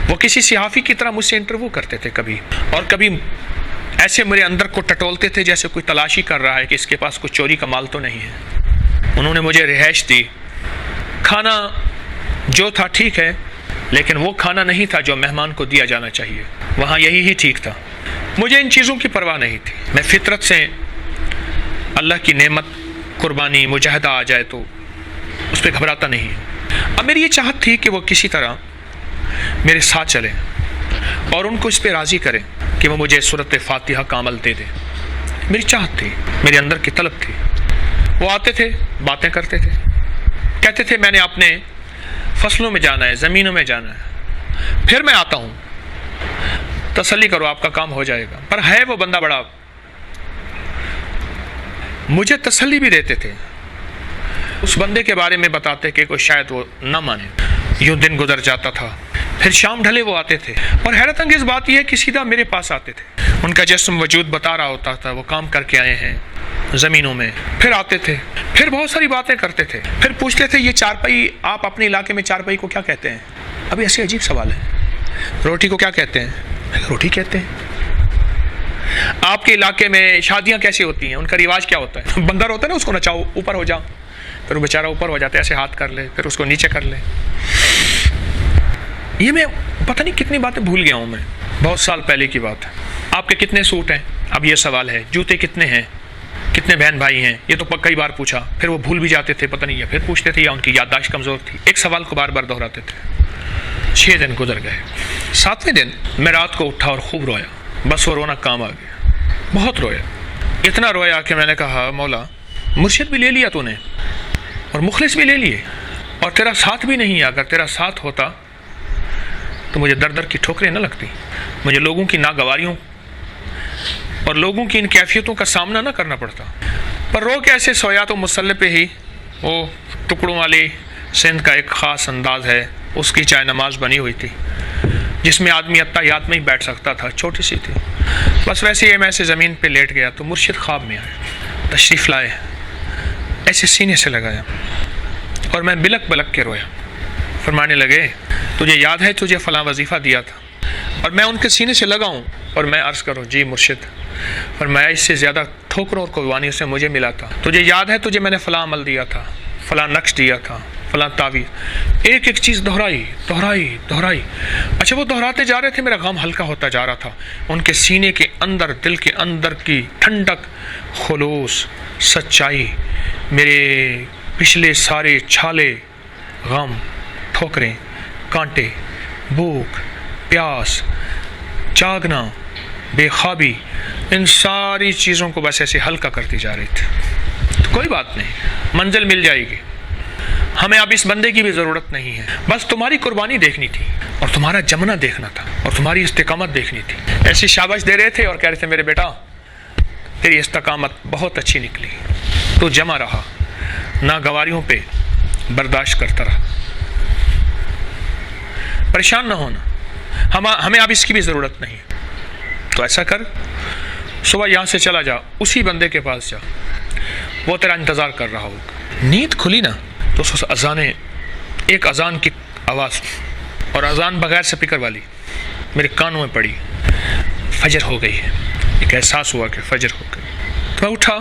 وہ کسی صحافی کی طرح مجھ سے انٹرویو کرتے تھے کبھی، اور کبھی ایسے میرے اندر کو ٹٹولتے تھے جیسے کوئی تلاشی کر رہا ہے کہ اس کے پاس کوئی چوری کا مال تو نہیں ہے۔ انہوں نے مجھے رہائش دی، کھانا جو تھا ٹھیک ہے، لیکن وہ کھانا نہیں تھا جو مہمان کو دیا جانا چاہیے، وہاں یہی ہی ٹھیک تھا۔ مجھے ان چیزوں کی پرواہ نہیں تھی، میں فطرت سے اللہ کی نعمت، قربانی، مجاہدہ آ جائے تو اس پہ گھبراتا نہیں۔ اب میری یہ چاہت تھی کہ وہ کسی طرح میرے ساتھ چلیں اور ان کو اس پہ راضی کریں کہ وہ مجھے صورت فاتحہ کا عمل دے دے۔ میری چاہت تھی، میرے اندر کی طلب تھی۔ وہ آتے تھے، باتیں کرتے تھے، کہتے تھے میں نے اپنے فصلوں میں جانا ہے، زمینوں میں جانا ہے، پھر میں آتا ہوں، تسلی کرو آپ کا کام ہو جائے گا۔ پر ہے وہ بندہ بڑا، مجھے تسلی بھی دیتے تھے، اس بندے کے بارے میں بتاتے کہ کوئی شاید وہ نہ مانے۔ یوں دن گزر جاتا تھا، پھر شام ڈھلے وہ آتے تھے، اور حیرت انگیز بات یہ ہے کہ سیدھا میرے پاس آتے تھے۔ ان کا جسم وجود بتا رہا ہوتا تھا، وہ کام کر کے آئے ہیں زمینوں میں، پھر آتے تھے، پھر بہت ساری باتیں کرتے تھے، پھر پوچھتے تھے یہ چارپائی، آپ اپنے علاقے میں چارپائی کو کیا کہتے ہیں؟ ابھی ایسے عجیب سوال ہے، روٹی کو کیا کہتے ہیں؟ روٹی کہتے ہیں۔ آپ کے علاقے میں شادیاں کیسی ہوتی ہیں، ان کا رواج کیا ہوتا ہے؟ بندر ہوتا ہے نا، اس کو نچاؤ، اوپر ہو جاؤ، پھر وہ بیچارہ اوپر ہو جاتا ہے، ایسے ہاتھ کر لے، پھر اس کو نیچے کر لے۔ یہ میں پتہ نہیں کتنی باتیں بھول گیا ہوں، میں بہت سال پہلے کی بات ہے۔ آپ کے کتنے سوٹ ہیں؟ اب یہ سوال ہے۔ جوتے کتنے ہیں؟ کتنے بہن بھائی ہیں؟ یہ تو کئی بار پوچھا، پھر وہ بھول بھی جاتے تھے، پتہ نہیں، یا پھر پوچھتے تھے یا ان کی یادداشت کمزور تھی، ایک سوال کو بار بار دہراتے تھے۔ 6 دن گزر گئے، 7ویں دن میں رات کو اٹھا اور خوب رویا، بس وہ رونا کام آ گیا، بہت رویا، اتنا رویا کہ میں نے کہا مولا مرشد بھی لے لیا تو نے، اور مخلص بھی لے لیے، اور تیرا ساتھ بھی نہیں ہے۔ اگر تیرا ساتھ ہوتا تو مجھے در در کی ٹھوکریں نہ لگتی، مجھے لوگوں کی ناگواریوں اور لوگوں کی ان کیفیتوں کا سامنا نہ کرنا پڑتا۔ پر رو کے ایسے سویا تو مصلی پہ ہی وہ ٹکڑوں والی سندھ کا ایک خاص انداز ہے، اس کی چائے نماز بنی ہوئی تھی، جس میں آدمی اتحیات میں ہی بیٹھ سکتا تھا، چھوٹی سی تھی، بس ویسے ہی میں ایسے زمین پہ لیٹ گیا تو مرشد خواب میں آئے، تشریف لائے، ایسے سینے سے لگایا اور میں بلک بلک کے رویا۔ فرمانے لگے تجھے یاد ہے تجھے فلاں وظیفہ دیا تھا؟ اور میں ان کے سینے سے لگاؤں اور میں عرض کروں جی مرشد۔ فرمایا اس سے زیادہ ٹھوکروں اور قربانیوں سے مجھے ملا تھا، تجھے یاد ہے تجھے میں نے فلاں عمل دیا تھا، فلاں نقش دیا تھا، فلاں تعویذ، ایک ایک چیز دہرائی۔ اچھا وہ دہراتے جا رہے تھے، میرا غم ہلکا ہوتا جا رہا تھا، ان کے سینے کے اندر، دل کے اندر کی ٹھنڈک، خلوص، سچائی، میرے پچھلے سارے چھالے، غم، ٹھوکریں، کانٹے، بھوک، پیاس، جاگنا، بے خوابی، ان ساری چیزوں کو بس ایسے ہلکا کرتی جا رہی تھی۔ تو کوئی بات نہیں، منزل مل جائے گی، ہمیں اب اس بندے کی بھی ضرورت نہیں ہے، بس تمہاری قربانی دیکھنی تھی اور تمہارا جمنا دیکھنا تھا اور تمہاری استقامت دیکھنی تھی۔ ایسی شاباش دے رہے تھے اور کہہ رہے تھے میرے بیٹا تیری استقامت بہت اچھی نکلی، تو جمع رہا، ناگواریوں پہ برداشت کرتا رہا، پریشان نہ ہونا، ہمیں اب اس کی بھی ضرورت نہیں۔ تو ایسا کر، صبح یہاں سے چلا جا، اسی بندے کے پاس جا، وہ تیرا انتظار کر رہا ہوگا۔ نیند کھلی نا تو اس ایک اذان کی آواز، اور اذان بغیر سپیکر والی، میرے کانوں میں پڑی، فجر ہو گئی ہے۔ ایک احساس ہوا کہ فجر ہو گئی۔ تو میں اٹھا،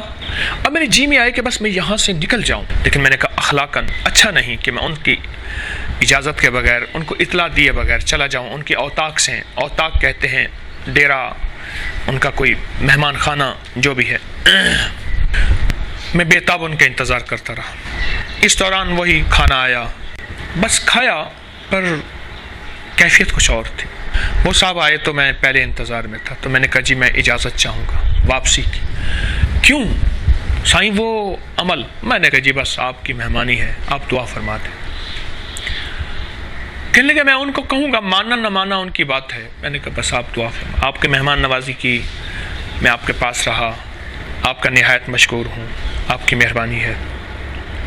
اب میرے جی میں آئے کہ بس میں یہاں سے نکل جاؤں، لیکن میں نے کہا اخلاقاً اچھا نہیں کہ میں ان کی اجازت کے بغیر، ان کو اطلاع دیے بغیر چلا جاؤں۔ ان کے اوطاق سے، اوطاق کہتے ہیں ڈیرا، ان کا کوئی مہمان خانہ جو بھی ہے۔ میں بے تاب ان کا انتظار کرتا رہا۔ اس دوران وہی کھانا آیا، بس کھایا، پر کیفیت کچھ اور تھی۔ وہ صاحب آئے تو میں پہلے انتظار میں تھا، تو میں نے کہا جی میں اجازت چاہوں گا واپسی کی۔ کیوں سائیں؟ وہ عمل۔ میں نے کہا جی بس آپ کی مہمانی ہے، آپ دعا فرما دیں۔ کہنے لگے میں ان کو کہوں گا، ماننا نہ ماننا ان کی بات ہے۔ میں نے کہا بس آپ دعا فرما، آپ کے مہمان نوازی کی، میں آپ کے پاس رہا، آپ کا نہایت مشکور ہوں، آپ کی مہربانی ہے۔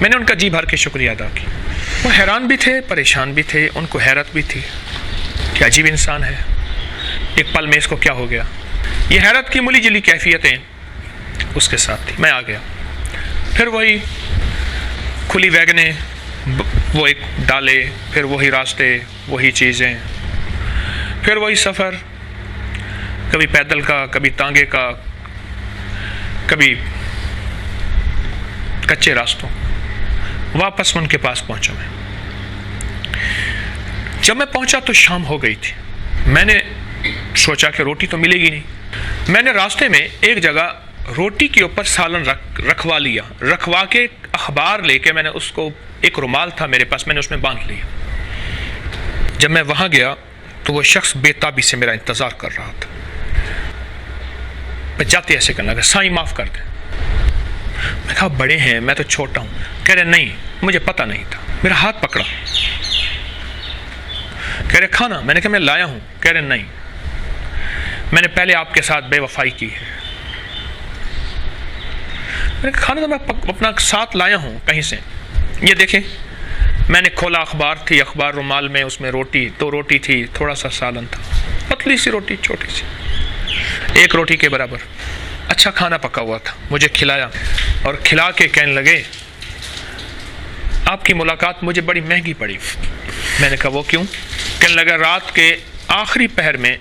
میں نے ان کا جی بھر کے شکریہ ادا کی۔ وہ حیران بھی تھے، پریشان بھی تھے، ان کو حیرت بھی تھی کہ عجیب انسان ہے، ایک پل میں اس کو کیا ہو گیا۔ یہ حیرت کی ملی جلی کیفیتیں اس کے ساتھ تھی۔ میں آ گیا، پھر وہی کھلی ویگنیں، وہ ایک ڈالے، پھر وہی راستے، وہی چیزیں، پھر وہی سفر، کبھی پیدل کا، کبھی تانگے کا، کبھی کچے راستوں۔ واپس ان کے پاس پہنچا میں۔ جب میں پہنچا تو شام ہو گئی تھی۔ میں نے سوچا کہ روٹی تو ملے گی نہیں۔ میں نے راستے میں ایک جگہ روٹی کے اوپر سالن رکھوا لیا، رکھوا کے اخبار لے کے میں نے اس کو، ایک رومال تھا میرے پاس، میں نے اس میں باندھ لیا۔ جب میں وہاں گیا تو وہ شخص بے تابی سے میرا انتظار کر رہا تھا۔ میں جاتے ایسے کرنے لگا، سائیں معاف کر دیں۔ میں کہا بڑے ہیں، میں تو چھوٹا ہوں۔ کہہ رہے نہیں، مجھے پتہ نہیں تھا۔ میرا ہاتھ پکڑا، کہہ رہے کھانا۔ میں نے کہا میں لایا ہوں۔ کہہ رہے نہیں، میں نے پہلے آپ کے ساتھ بے وفائی کی ہے۔ میں نے کہا کھانا تو میں اپنا ساتھ لایا ہوں کہیں سے۔ یہ دیکھیں، میں نے کھولا، اخبار تھی، اخبار رومال میں، اس میں روٹی، تو روٹی تھی، تھوڑا سا سالن تھا، پتلی سی روٹی، چھوٹی سی، ایک روٹی کے برابر۔ اچھا کھانا پکا ہوا تھا، مجھے کھلایا اور کھلا کے کہنے لگے آپ کی ملاقات مجھے بڑی مہنگی پڑی۔ میں نے کہا وہ کیوں؟ کہنے لگا رات کے آخری پہر میں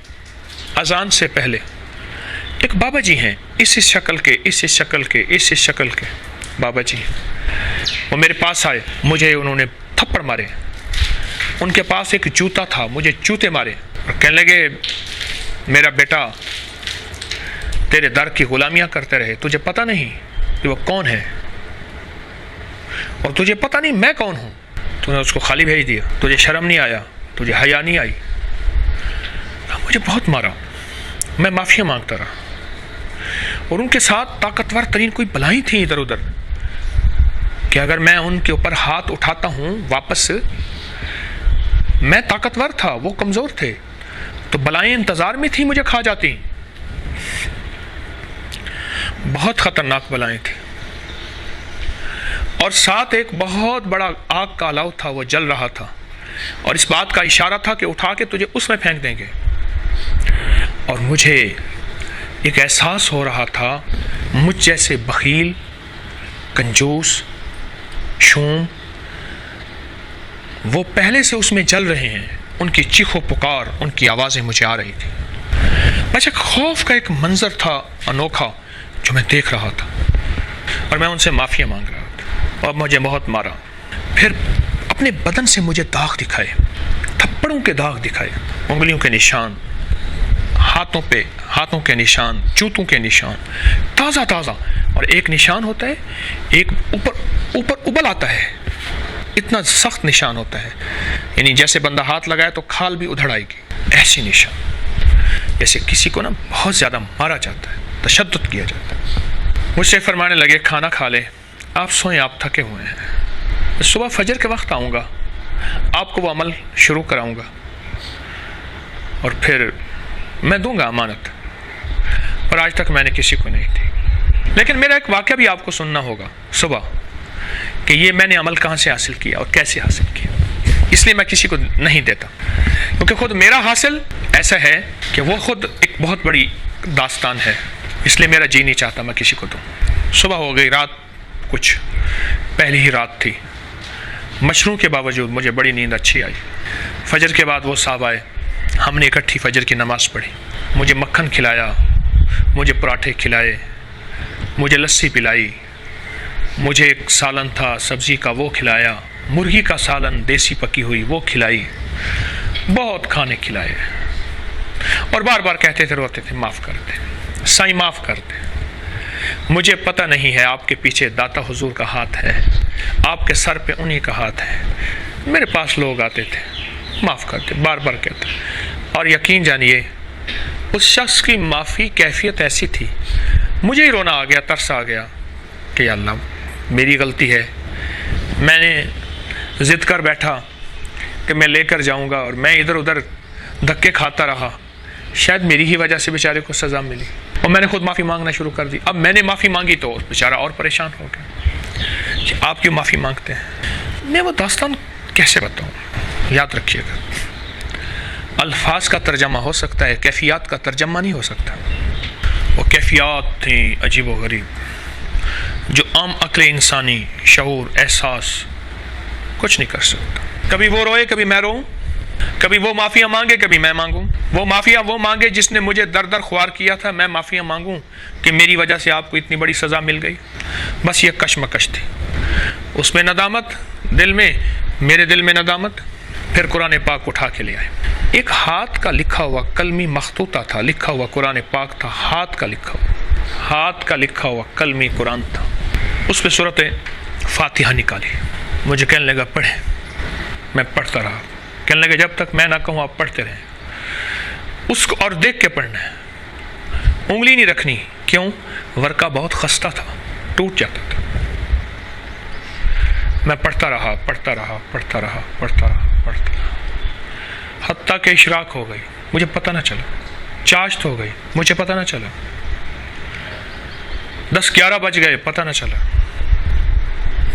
اذان سے پہلے ایک بابا جی ہیں، اس شکل کے، اس شکل کے، اس شکل کے بابا جی، وہ میرے پاس آئے، مجھے انہوں نے تھپڑ مارے۔ ان کے پاس ایک جوتا تھا، مجھے جوتے مارے اور کہنے لگے میرا بیٹا تیرے در کی غلامیاں کرتے رہے، تجھے پتہ نہیں کہ وہ کون ہے، اور تجھے پتہ نہیں میں کون ہوں، تو نے اس کو خالی بھیج دیا، تجھے شرم نہیں آیا، تجھے حیا نہیں آئی۔ مجھے بہت مارا، میں معافیاں مانگتا رہا، اور ان کے ساتھ طاقتور ترین کوئی بلائیں تھیں ادھر ادھر کہ اگر میں ان کے اوپر ہاتھ اٹھاتا ہوں واپس، میں طاقتور تھا، وہ کمزور تھے، تو بلائیں انتظار میں تھیں مجھے کھا جاتی۔ بہت خطرناک بلائیں تھیں، اور ساتھ ایک بہت بڑا آگ کا الاؤ تھا، وہ جل رہا تھا، اور اس بات کا اشارہ تھا کہ اٹھا کے تجھے اس میں پھینک دیں گے۔ اور مجھے ایک احساس ہو رہا تھا مجھ جیسے بخیل، کنجوس، شوم، وہ پہلے سے اس میں جل رہے ہیں، ان کی چیخ و پکار، ان کی آوازیں مجھے آ رہی تھی۔ بس ایک خوف کا ایک منظر تھا انوکھا جو میں دیکھ رہا تھا، اور میں ان سے معافیاں مانگ رہا تھا، اور مجھے بہت مارا۔ پھر اپنے بدن سے مجھے داغ دکھائے، تھپڑوں کے داغ دکھائے، انگلیوں کے نشان، ہاتھوں پہ ہاتھوں کے نشان، جوتوں کے نشان، تازہ تازہ، اور ایک نشان ہوتا ہے، ایک اوپر ابل آتا ہے، اتنا سخت نشان ہوتا ہے، یعنی جیسے بندہ ہاتھ لگائے تو کھال بھی ادھڑ آئے گی، ایسی نشان، جیسے کسی کو نا بہت زیادہ مارا جاتا ہے، تشدد کیا جاتا ہے۔ مجھ سے فرمانے لگے کھانا کھا لے، آپ سوئیں، آپ تھکے ہوئے ہیں۔ صبح فجر کے وقت آؤں گا، آپ کو وہ عمل شروع کراؤں گا اور پھر میں دوں گا امانت، اور آج تک میں نے کسی کو نہیں دی۔ لیکن میرا ایک واقعہ بھی آپ کو سننا ہوگا صبح، کہ یہ میں نے عمل کہاں سے حاصل کیا اور کیسے حاصل کیا، اس لیے میں کسی کو نہیں دیتا، کیونکہ خود میرا حاصل ایسا ہے کہ وہ خود ایک بہت بڑی داستان ہے، اس لیے میرا جی نہیں چاہتا میں کسی کو دوں۔ صبح ہو گئی، رات کچھ پہلی ہی رات تھی، مشروع کے باوجود مجھے بڑی نیند اچھی آئی۔ فجر کے بعد وہ صاحب آئے، ہم نے اکٹھی فجر کی نماز پڑھی، مجھے مکھن کھلایا، مجھے پراٹھے کھلائے، مجھے لسی پلائی، مجھے ایک سالن تھا سبزی کا وہ کھلایا، مرغی کا سالن دیسی پکی ہوئی وہ کھلائی، بہت کھانے کھلائے، اور بار بار کہتے تھے، روتے تھے، معاف کر دے سائیں، معاف کر دے، مجھے پتہ نہیں ہے آپ کے پیچھے داتا حضور کا ہاتھ ہے، آپ کے سر پہ انہی کا ہاتھ ہے۔ میرے پاس لوگ آتے تھے، معاف کر دے، بار بار کہتے، اور یقین جانیے اس شخص کی معافی کیفیت ایسی تھی، مجھے ہی رونا آ گیا، ترس آ گیا کہ یا اللہ میری غلطی ہے، میں نے ضد کر بیٹھا کہ میں لے کر جاؤں گا، اور میں ادھر ادھر دھکے کھاتا رہا، شاید میری ہی وجہ سے بیچارے کو سزا ملی، اور میں نے خود معافی مانگنا شروع کر دی۔ اب میں نے معافی مانگی تو بیچارہ اور پریشان ہو گیا کہ آپ کیوں معافی مانگتے ہیں۔ میں وہ داستان کیسے بتاؤں؟ یاد رکھیے گا، الفاظ کا ترجمہ ہو سکتا ہے، کیفیات کا ترجمہ نہیں ہو سکتا۔ وہ کیفیات تھیں عجیب و غریب، جو عام عقل انسانی، شعور، احساس کچھ نہیں کر سکتا۔ کبھی وہ روئے، کبھی میں روؤں، کبھی وہ معافیاں مانگے، کبھی میں مانگوں۔ وہ معافیاں وہ مانگے جس نے مجھے در در خوار کیا تھا، میں معافیاں مانگوں کہ میری وجہ سے آپ کو اتنی بڑی سزا مل گئی۔ بس یہ کشمکش تھی، اس میں ندامت، دل میں، میرے دل میں ندامت۔ پھر قرآن پاک اٹھا کے لے آئے، ایک ہاتھ کا لکھا ہوا کلمی مخطوطہ تھا، لکھا ہوا قرآن پاک تھا، ہاتھ کا لکھا ہوا کلمی قرآن تھا، اس پہ سورۃ فاتحہ نکالی، مجھے کہنے لگا پڑھے، میں پڑھتا رہا، کہنے لگا جب تک میں نہ کہوں آپ پڑھتے رہیں، اس کو اور دیکھ کے پڑھنا ہے، انگلی نہیں رکھنی، کیوں؟ ورقہ بہت خستہ تھا، ٹوٹ جاتا تھا۔ میں پڑھتا رہا، حتیٰ کہ اشراق ہو گئی، مجھے پتہ نہ چلا، چاشت ہو گئی، مجھے پتہ نہ چلا، 10-11 بج گئے، پتہ نہ چلا،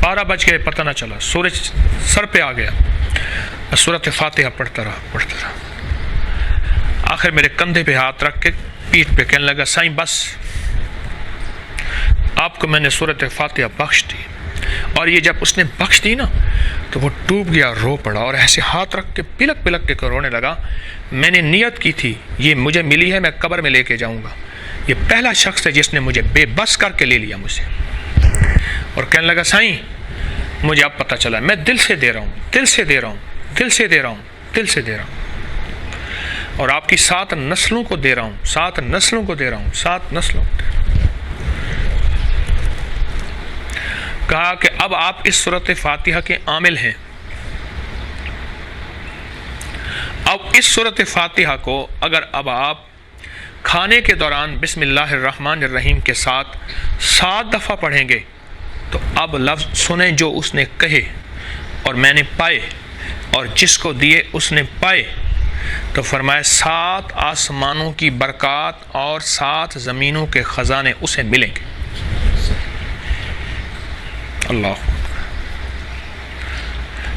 12 بج گئے، پتہ نہ چلا، سورج سر پہ آ گیا، سورۃ فاتحہ پڑھتا رہا، آخر میرے کندھے پہ ہاتھ رکھ کے پیٹھ پہ کہنے لگا سائیں بس، آپ کو میں نے سورۃ فاتحہ بخش دی۔ اور یہ جب اس نے بخش دی نا تو وہ ڈوب گیا، رو پڑا، اور ایسے ہاتھ رکھ کے پلک کے رونے لگا، میں نے نیت کی تھی یہ مجھے ملی ہے، میں قبر میں لے کے جاؤں گا، یہ پہلا شخص ہے جس نے مجھے بے بس کر کے لے لیا مجھ سے۔ اور کہنے لگا سائیں مجھے اب پتہ چلا، میں دل سے دے رہا ہوں، اور آپ کی 7 نسلوں کو دے رہا ہوں، 7 نسلوں کو دے رہا ہوں۔ کہا کہ اب آپ اس سورۃ فاتحہ کے عامل ہیں، اب اس سورۃ فاتحہ کو اگر اب آپ کھانے کے دوران بسم اللہ الرحمن الرحیم کے ساتھ 7 دفعہ پڑھیں گے تو اب لفظ سنیں جو اس نے کہے اور میں نے پائے، اور جس کو دیے اس نے پائے، تو فرمایا 7 آسمانوں کی برکات اور 7 زمینوں کے خزانے اسے ملیں گے۔ اللہ،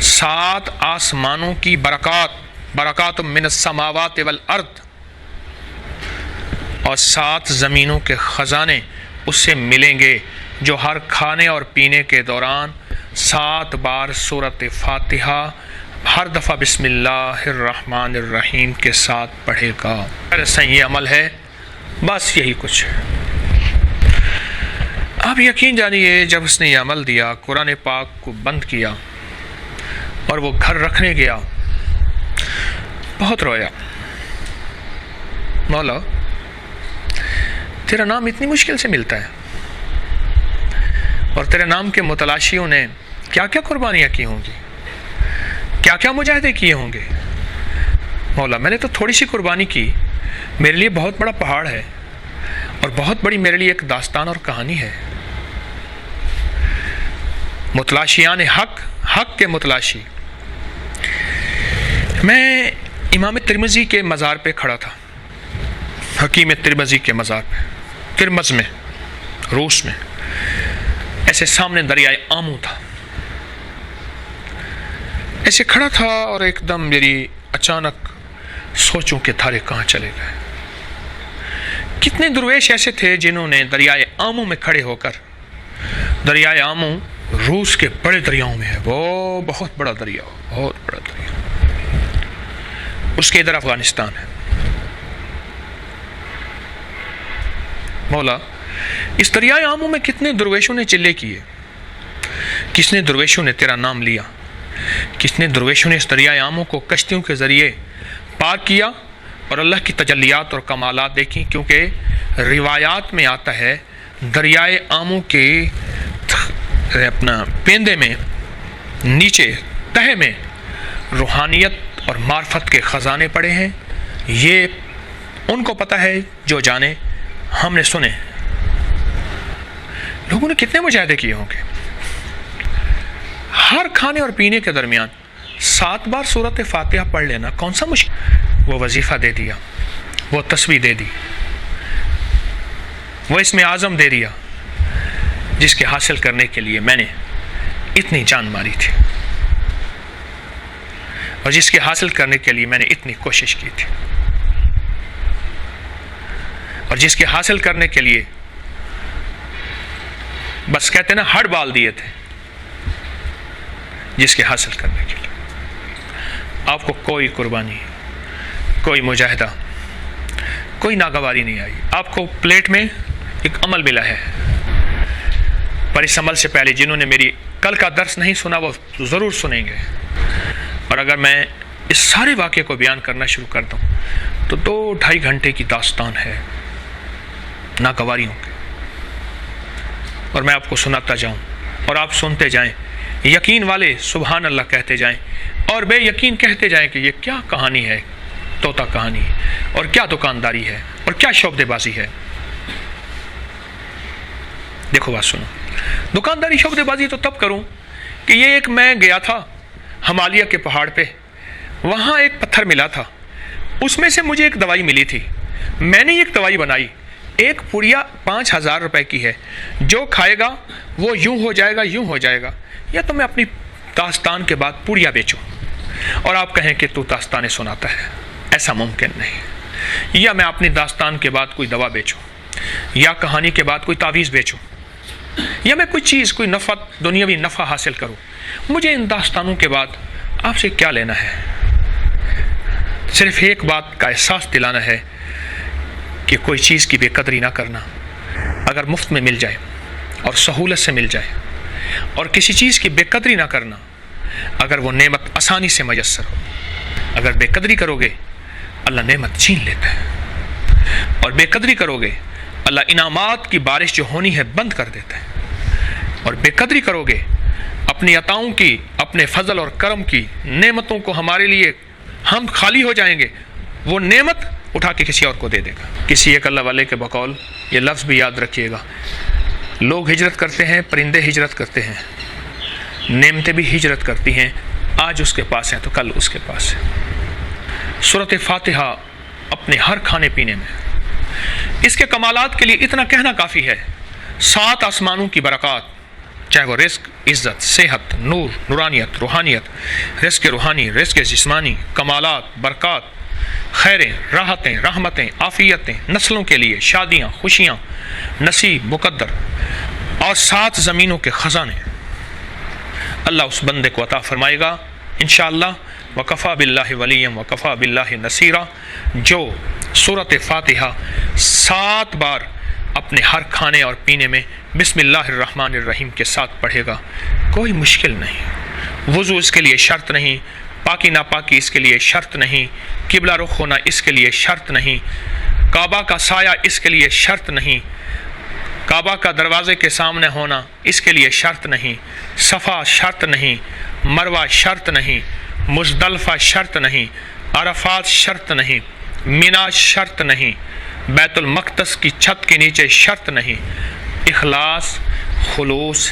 7 آسمانوں کی برکات من السماوات والارض، اور 7 زمینوں کے خزانے اس سے ملیں گے جو ہر کھانے اور پینے کے دوران 7 بار سورۃ فاتحہ ہر دفعہ بسم اللہ الرحمن الرحیم کے ساتھ پڑھے گا۔ یہ عمل ہے، بس یہی کچھ ہے۔ آپ یقین جانیے جب اس نے یہ عمل دیا، قرآن پاک کو بند کیا اور وہ گھر رکھنے گیا، بہت رویا، مولا تیرا نام اتنی مشکل سے ملتا ہے، اور تیرے نام کے متلاشیوں نے کیا کیا قربانیاں کی ہوں گی، کیا کیا مجاہدے کیے ہوں گے۔ مولا میں نے تو تھوڑی سی قربانی کی، میرے لیے بہت بڑا پہاڑ ہے، اور بہت بڑی میرے لیے ایک داستان اور کہانی ہے۔ متلاشیان حق، حق کے متلاشی۔ میں امام ترمذی کے مزار پہ کھڑا تھا، حکیم ترمذی کے مزار پہ، ترمز میں، روس میں۔ ایسے سامنے دریائے آمو تھا، ایسے کھڑا تھا اور ایک دم میری اچانک سوچوں کے دھارے کہاں چلے گئے۔ کتنے درویش ایسے تھے جنہوں نے دریائے آمو میں کھڑے ہو کر، دریائے آمو روس کے بڑے دریاؤں میں ہے، وہ بہت بڑا دریا، بہت بڑا دریا، اس کے ادھر افغانستان ہے۔ مولا، اس دریائے آمو میں کتنے درویشوں نے چلے کیے، کتنے درویشوں نے تیرا نام لیا، کتنے درویشوں نے اس دریائے آمو کو کشتیوں کے ذریعے پار کیا اور اللہ کی تجلیات اور کمالات دیکھی، کیونکہ روایات میں آتا ہے دریائے آمو کے اپنا پیندے میں، نیچے تہہ میں روحانیت اور معرفت کے خزانے پڑے ہیں۔ یہ ان کو پتہ ہے جو جانے، ہم نے سنے۔ لوگوں نے کتنے مجاہدے کیے ہوں گے۔ ہر کھانے اور پینے کے درمیان 7 بار سورۃ فاتحہ پڑھ لینا کون سا مشکل؟ وہ وظیفہ دے دیا، وہ تسبیح دے دی، وہ اسم اعظم دے دیا، جس کے حاصل کرنے کے لیے میں نے اتنی جان ماری تھی، اور جس کے حاصل کرنے کے لیے میں نے اتنی کوشش کی تھی، اور جس کے حاصل کرنے کے لیے بس کہتے نا ہڑ بال دیے تھے، جس کے حاصل کرنے کے لیے آپ کو کوئی قربانی، کوئی مجاہدہ، کوئی ناگواری نہیں آئی۔ آپ کو پلیٹ میں ایک عمل ملا ہے، پر اس عمل سے پہلے جنہوں نے میری کل کا درس نہیں سنا وہ ضرور سنیں گے، اور اگر میں اس سارے واقعے کو بیان کرنا شروع کر دوں تو 2-2.5 گھنٹے کی داستان ہے ناگواریوں کی، اور میں آپ کو سناتا جاؤں اور آپ سنتے جائیں، یقین والے سبحان اللہ کہتے جائیں، اور بے یقین کہتے جائیں کہ یہ کیا کہانی ہے، طوطا کہانی، اور کیا دکانداری ہے، اور کیا شعبدے بازی ہے۔ دیکھو بات سنو، دکانداری شعبدے بازی تو تب کروں کہ یہ ایک میں گیا تھا ہمالیہ کے پہاڑ پہ، وہاں ایک پتھر ملا تھا، اس میں سے مجھے ایک دوائی ملی تھی، میں نے ایک دوائی بنائی، ایک پڑیا 5,000 روپے کی ہے، جو کھائے گا وہ یوں ہو جائے گا، یوں ہو جائے گا۔ یا تو میں اپنی داستان کے بعد پڑیا بیچوں اور آپ کہیں کہ تو داستانیں سناتا ہے، ایسا ممکن نہیں۔ یا میں اپنی داستان کے بعد کوئی دوا بیچوں، یا کہانی کے بعد کوئی تعویذ بیچوں، یا میں کوئی چیز، کوئی نفع، دنیاوی نفع حاصل کروں۔ مجھے ان داستانوں کے بعد آپ سے کیا لینا ہے؟ صرف ایک بات کا احساس دلانا ہے کہ کوئی چیز کی بے قدری نہ کرنا، اگر مفت میں مل جائے اور سہولت سے مل جائے، اور کسی چیز کی بے قدری نہ کرنا اگر وہ نعمت آسانی سے میسر ہو۔ اگر بے قدری کرو گے اللہ نعمت چھین لیتا ہے، اور بے قدری کرو گے اللہ انعامات کی بارش جو ہونی ہے بند کر دیتا ہے، اور بے قدری کرو گے اپنی عطاؤں کی، اپنے فضل اور کرم کی نعمتوں کو ہمارے لیے ہم خالی ہو جائیں گے، وہ نعمت اٹھا کے کسی اور کو دے دے گا۔ کسی ایک اللہ والے کے بقول یہ لفظ بھی یاد رکھیے گا، لوگ ہجرت کرتے ہیں، پرندے ہجرت کرتے ہیں، نعمتیں بھی ہجرت کرتی ہیں، آج اس کے پاس ہیں تو کل اس کے پاس ہے۔ سورۃ فاتحہ اپنے ہر کھانے پینے میں، اس کے کمالات کے لیے اتنا کہنا کافی ہے، 7 آسمانوں کی برکات، چاہے وہ رزق، عزت، صحت، نور، نورانیت، روحانیت، رزق روحانی، رزق جسمانی، کمالات، برکات، خیریں، راحتیں، رحمتیں، عافیتیں، نسلوں کے لیے شادیاں، خوشیاں، نصیب، مقدر، اور 7 زمینوں کے خزانے اللہ اس بندے کو عطا فرمائے گا انشاءاللہ۔ وکفا باللہ ولیا وکفا باللہ نصیرا، جو سورۃ فاتحہ 7 بار اپنے ہر کھانے اور پینے میں بسم اللہ الرحمن الرحیم کے ساتھ پڑھے گا، کوئی مشکل نہیں۔ وضو اس کے لیے شرط نہیں، پاکی ناپاکی اس کے لیے شرط نہیں، قبلہ رخ ہونا اس کے لیے شرط نہیں، کعبہ کا سایہ اس کے لیے شرط نہیں، کعبہ کا دروازے کے سامنے ہونا اس کے لیے شرط نہیں، صفا شرط نہیں، مروہ شرط نہیں، مزدلفہ شرط نہیں، عرفات شرط نہیں، مینا شرط نہیں، بیت المقدس کی چھت کے نیچے شرط نہیں۔ اخلاص، خلوص،